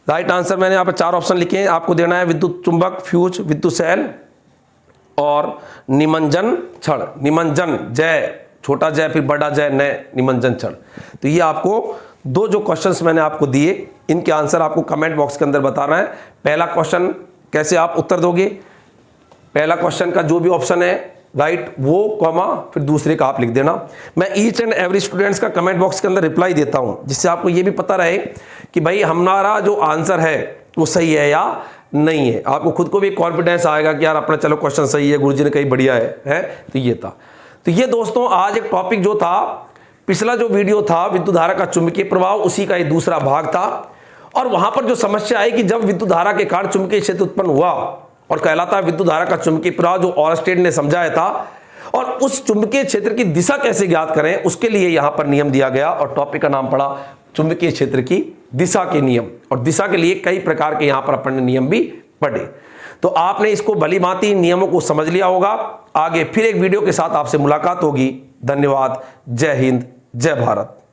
राइट आंसर मैंने यहां पर 4 ऑप्शन लिखे हैं, आपको देना है विद्युत चुंबक, फ्यूज, विद्युत सेल और निमंजन छड़। निमंजन, जय, छोटा जय फिर बड़ा जय, नए निमंजन छड़। तो ये आपको 2 जो क्वेश्चंस मैंने आपको दिए, इनके आंसर आपको कमेंट बॉक्स के अंदर बताना है। पहला क्वेश्चन कैसे आप उत्तर दोगे, पहला क्वेश्चन का जो भी ऑप्शन है राइट, वो कॉमा फिर दूसरे का आप लिख देना। मैं ईच एंड एवरी स्टूडेंट्स का कमेंट बॉक्स के अंदर रिप्लाई देता हूं, जिससे आपको ये भी पता रहे कि भाई हमारा जो आंसर है वो सही है या नहीं है। आपको खुद को भी कॉन्फिडेंस आएगा कि यार अपना चलो क्वेश्चन सही है, गुरुजी ने कहीं बढ़िया है। तो ये था। तो ये दोस्तों आज एक टॉपिक जो था, पिछला जो वीडियो था विद्युत धारा का चुंबकीय प्रभाव, उसी का ये दूसरा भाग था। और वहां पर जो समस्या आई कि जब विद्युत धारा के कारण चुंबकीय क्षेत्र उत्पन्न हुआ और कहलाता है विद्युत धारा का चुंबकीय प्रभाव, जो ऑरस्टेड ने समझाया था, और उस चुंबकीय क्षेत्र की दिशा कैसे ज्ञात करें, उसके लिए यहां पर नियम दिया गया और टॉपिक का नाम पड़ा चुंबकीय क्षेत्र की दिशा के नियम। और दिशा के लिए कई प्रकार के यहां पर अपन ने नियम भी पढ़े। तो आपने इसको भलीभांति नियमों को समझ लिया होगा। आगे फिर एक वीडियो के साथ आपसे मुलाकात होगी। धन्यवाद। जय हिंद, जय भारत।